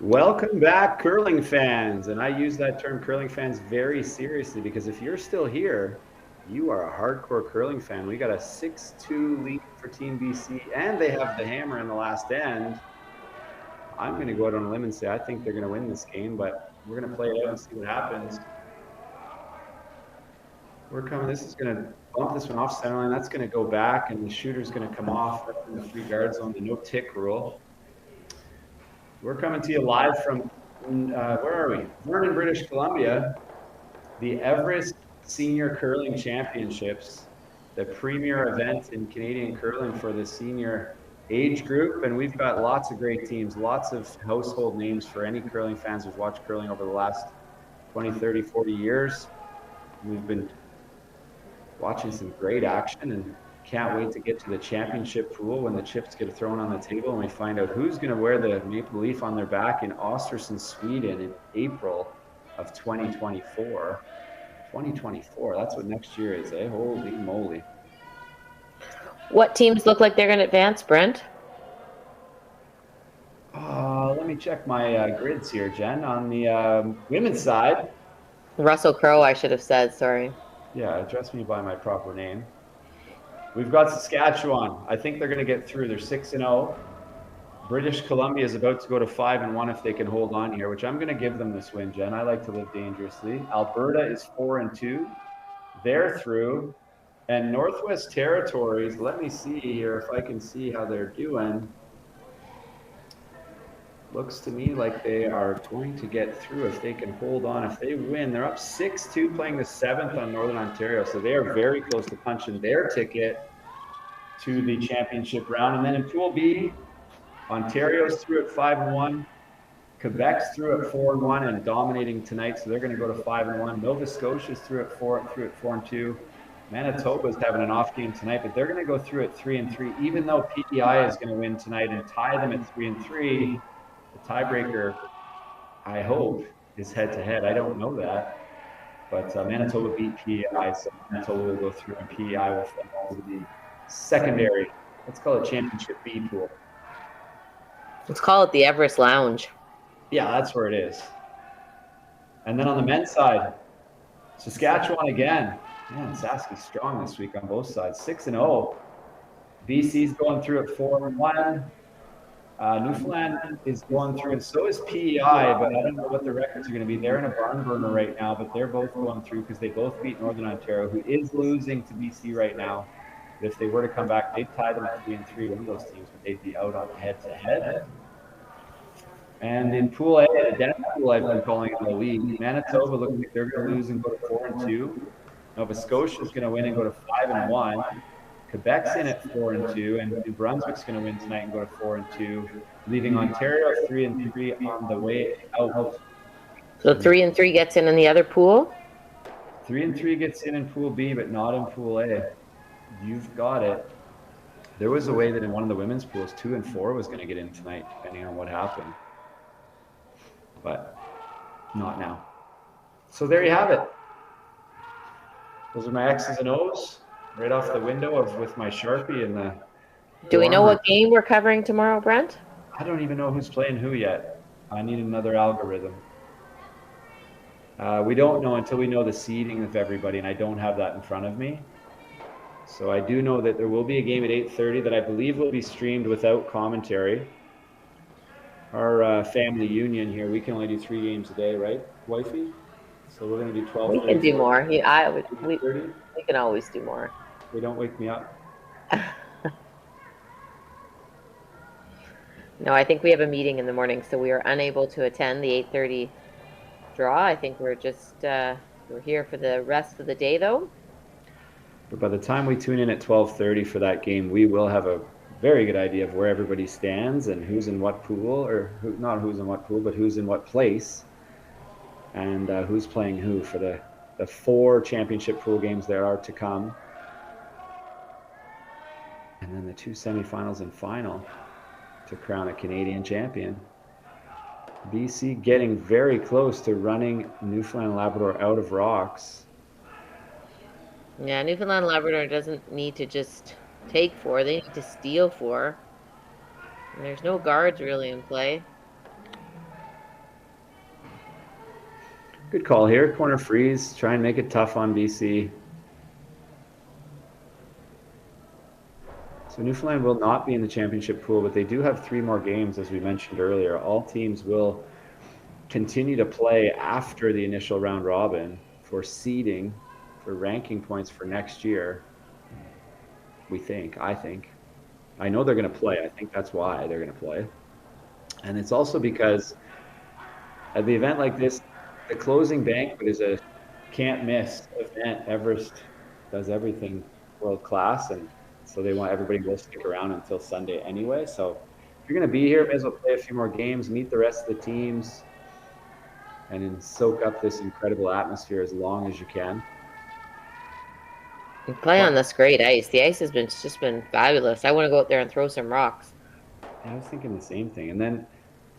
Welcome back, curling fans. And I use that term curling fans very seriously, because if you're still here, You are a hardcore curling fan. We got a 6-2 lead for Team BC, and they have the hammer in the last end. I'm going to go out on a limb and say I think they're going to win this game, but we're going to play it out and see what happens. We're coming. This is going to bump this one off center line. That's going to go back, and the shooter's going to come off. That's in the free guard zone, the no tick rule. We're coming to you live from, where are we? Vernon, British Columbia. The Everest Senior Curling Championships, the premier event in Canadian curling for the senior age group. And we've got lots of great teams, lots of household names for any curling fans who've watched curling over the last 20, 30, 40 years. We've been watching some great action and can't wait to get to the championship pool when the chips get thrown on the table and we find out who's going to wear the maple leaf on their back in Östersund, Sweden in April of 2024. 2024, that's what next year is, eh? Holy moly. What teams look like they're going to advance, Brent? Let me check my grids here, Jen. On the women's side. Russell Crowe, I should have said, sorry. Yeah, address me by my proper name. We've got Saskatchewan. I think they're going to get through. They're 6-0. British Columbia is about to go to 5-1 if they can hold on here, which I'm going to give them this win, Jen. I like to live dangerously. Alberta is 4-2. They're through. And Northwest Territories, let me see here if I can see how they're doing. Looks to me like they are going to get through if they can hold on. If they win, they're up 6-2, playing the 7th on Northern Ontario. So they are very close to punching their ticket to the championship round. And then in Pool B, Ontario's through at 5-1. Quebec's through at 4-1 and dominating tonight, so they're going to go to 5-1. Nova Scotia's through at 4-2. Manitoba's having an off game tonight, but they're going to go through at 3-3. Even though PEI is going to win tonight and tie them at 3-3, the tiebreaker, I hope, is head-to-head. I don't know that, but Manitoba beat PEI, so Manitoba will go through, and PEI will fall to the secondary. Let's call it Championship B pool. Let's call it the Everest Lounge. Yeah, that's where it is. And then on the men's side, Saskatchewan again. Man, Saski's strong this week on both sides. 6-0. BC's going through at 4-1. Newfoundland is going through, and so is PEI, but I don't know what the records are going to be. They're in a barn burner right now, but they're both going through because they both beat Northern Ontario, who is losing to BC right now. But if they were to come back, they'd tie them at 3-3, one of those teams, but they'd be out on head-to-head. And in Pool A, the Dennis Pool, I've been calling it the league. Manitoba looks like they're going to lose and go to 4-2. Nova Scotia is going to win and go to 5-1. Quebec's in at 4-2, and New Brunswick's going to win tonight and go to 4-2, leaving Ontario 3-3 on the way out. So 3-3 gets in the other pool? 3-3 gets in Pool B, but not in Pool A. You've got it. There was a way that in one of the women's pools, 2 and 4 was going to get in tonight, depending on what happened. But not now. So there you have it. Those are my X's and O's right off the window with my Sharpie and the. Do we know what game we're covering tomorrow, Brent? I don't even know who's playing who yet. I need another algorithm. We don't know until we know the seeding of everybody, and I don't have that in front of me. So I do know that there will be a game at 8:30 that I believe will be streamed without commentary. Our family union here, we can only do 3 games a day, right, wifey? So we're going to do 12. We can do more. Yeah, we can always do more. They don't wake me up. No, I think we have a meeting in the morning, so we are unable to attend the 8:30 draw. I think we're just we're here for the rest of the day, though. But by the time we tune in at 12:30 for that game, we will have a very good idea of where everybody stands and who's in what pool, or not who's in what pool, but who's in what place, and who's playing who for the 4 championship pool games there are to come. And then the 2 semifinals and final to crown a Canadian champion. BC getting very close to running Newfoundland and Labrador out of rocks. Yeah, Newfoundland and Labrador doesn't need to just take 4. They need to steal 4. And there's no guards really in play. Good call here. Corner freeze. Try and make it tough on BC. So Newfoundland will not be in the championship pool, but they do have 3 more games, as we mentioned earlier. All teams will continue to play after the initial round robin for seeding, for ranking points for next year. I think. I know they're going to play. I think that's why they're going to play. And it's also because at the event like this, the closing banquet is a can't miss event. Everest does everything world class, and so they want everybody will stick around until Sunday anyway. So if you're going to be here, may as well play a few more games, meet the rest of the teams, and then soak up this incredible atmosphere as long as you can. You play on this great ice. The ice has just been fabulous. I want to go out there and throw some rocks. Yeah, I was thinking the same thing. And then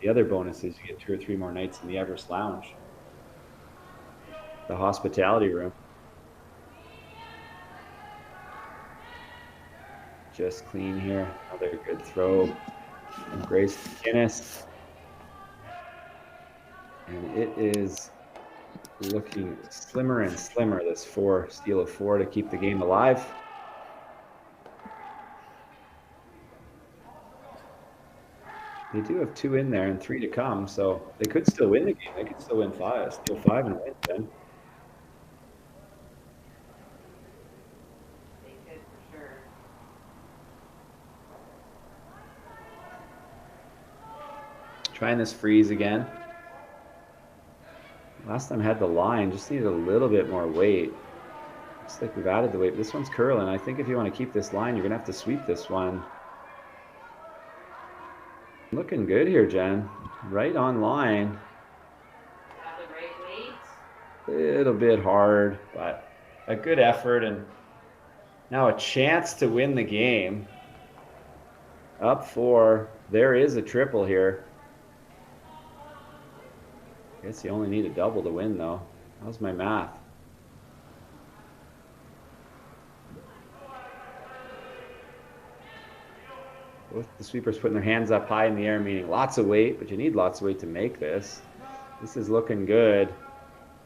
the other bonus is you get 2 or 3 more nights in the Everest Lounge, the hospitality room. Just clean here. Another good throw from Grace McInnes. And it is looking slimmer and slimmer, this steal of 4 to keep the game alive. They do have 2 in there and 3 to come, so they could still win the game. They could still win 5, steal 5 and win 10. They could for sure. Trying this freeze again. Last time I had the line, just needed a little bit more weight. Looks like we've added the weight. This one's curling. I think if you want to keep this line, you're going to have to sweep this one. Looking good here, Jen. Right on line. Have the right weight. Little bit hard, but a good effort, and now a chance to win the game. Up 4. There is a triple here. I guess you only need a double to win, though. How's my math? Both the sweepers putting their hands up high in the air, meaning lots of weight, but you need lots of weight to make this. This is looking good.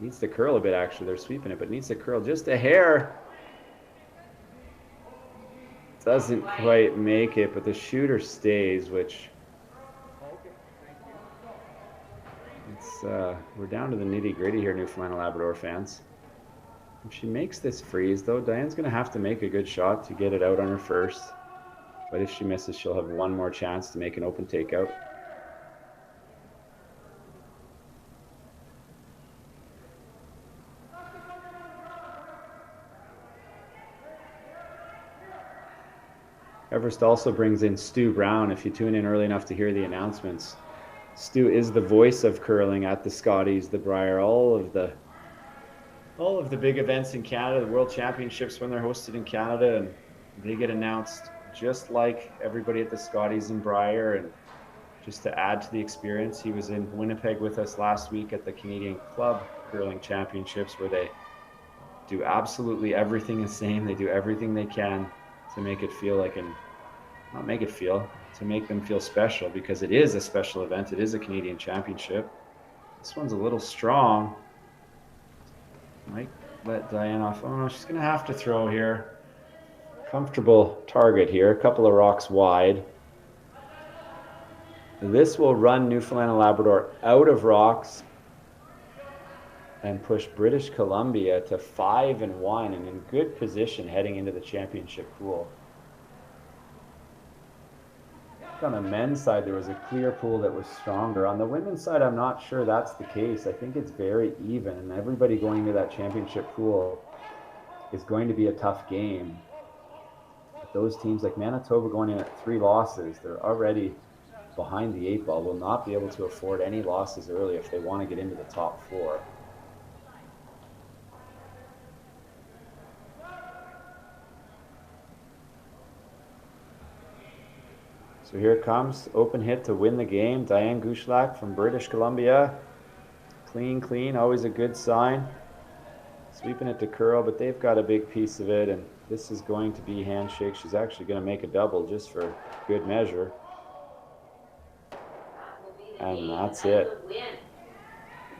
Needs to curl a bit, actually. They're sweeping it, but needs to curl just a hair. Doesn't quite make it, but the shooter stays, which we're down to the nitty-gritty here, Newfoundland and Labrador fans. If she makes this freeze, though, Diane's going to have to make a good shot to get it out on her first. But if she misses, she'll have one more chance to make an open takeout. Everest also brings in Stu Brown. If you tune in early enough to hear the announcements, Stu is the voice of curling at the Scotties, the Brier, all of the big events in Canada, the World Championships when they're hosted in Canada, and they get announced just like everybody at the Scotties and Brier. And just to add to the experience, he was in Winnipeg with us last week at the Canadian Club Curling Championships, where they do absolutely everything the same. They do everything they can to make it feel like to make them feel special, because it is a special event. It is a Canadian Championship. This one's a little strong. Might let Diane off. Oh no, she's gonna have to throw here. Comfortable target here, a couple of rocks wide. This will run Newfoundland and Labrador out of rocks and push British Columbia to 5-1 and in good position heading into the championship pool. On the men's side, there was a clear pool that was stronger. On the women's side, I'm not sure that's the case. I think it's very even, and everybody going to that championship pool is going to be a tough game. Those teams like Manitoba going in at 3 losses, they're already behind the 8 ball, will not be able to afford any losses early if they want to get into the top 4. So here it comes, open hit to win the game. Diane Gushlak from British Columbia. Clean, always a good sign. Sweeping it to curl, but they've got a big piece of it, and this is going to be handshake. She's actually going to make a double just for good measure. And that's it. Win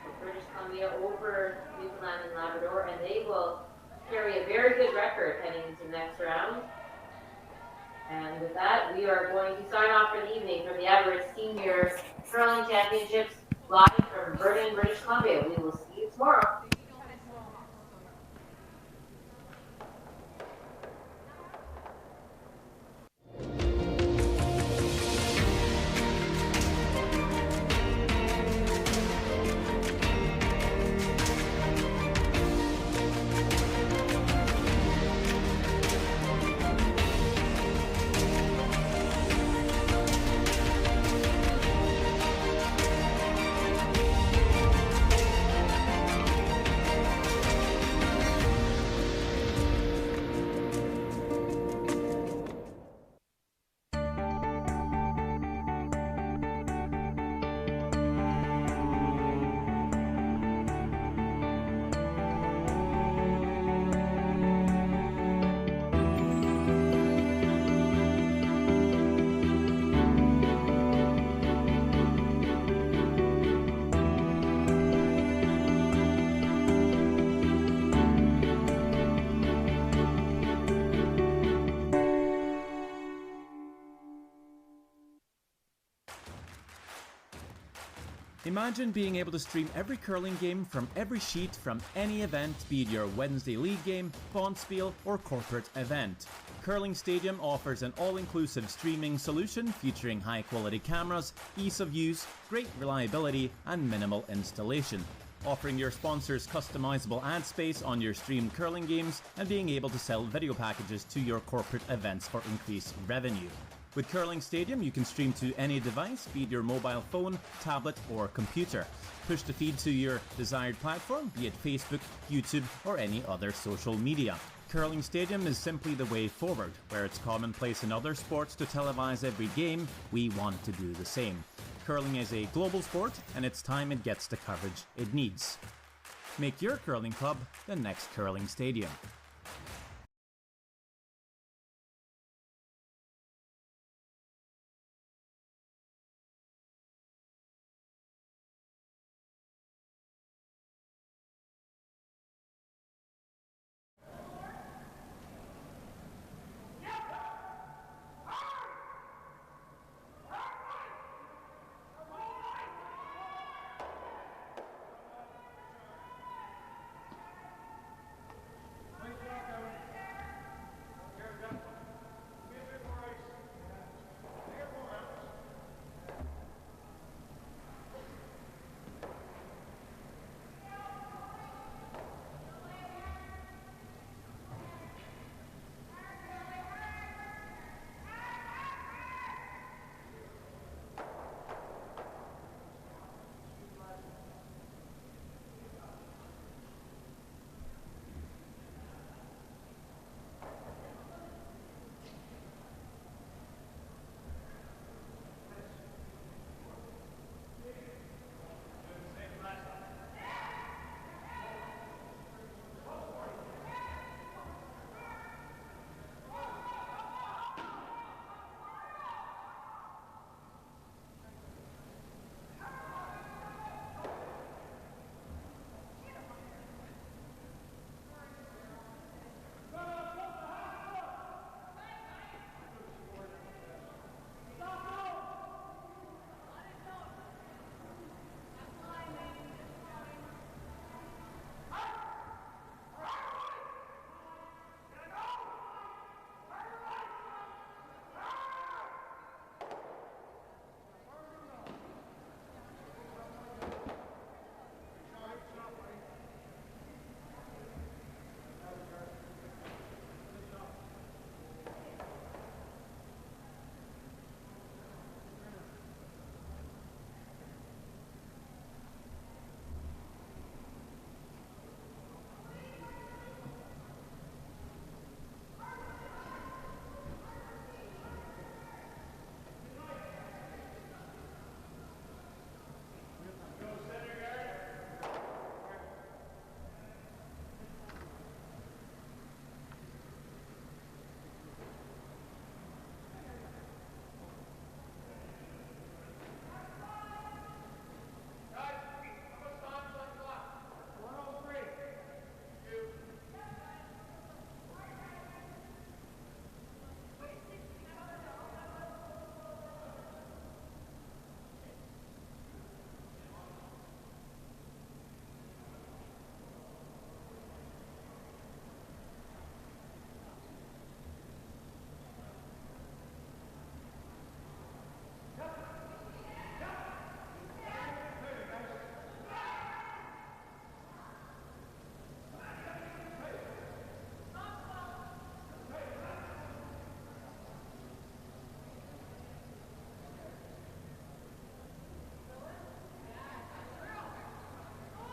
for British Columbia over Newfoundland and Labrador, and they will carry a very good record heading into the next round. And with that, we are going to sign off for the evening from the Everest Senior Curling Championships live from Vernon, British Columbia. We will see you tomorrow. Imagine being able to stream every curling game from every sheet from any event, be it your Wednesday league game, bonspiel, or corporate event. Curling Stadium offers an all-inclusive streaming solution featuring high-quality cameras, ease of use, great reliability, and minimal installation. Offering your sponsors customizable ad space on your streamed curling games and being able to sell video packages to your corporate events for increased revenue. With Curling Stadium, you can stream to any device, be it your mobile phone, tablet, or computer. Push the feed to your desired platform, be it Facebook, YouTube, or any other social media. Curling Stadium is simply the way forward. Where it's commonplace in other sports to televise every game, we want to do the same. Curling is a global sport, and it's time it gets the coverage it needs. Make your curling club the next Curling Stadium.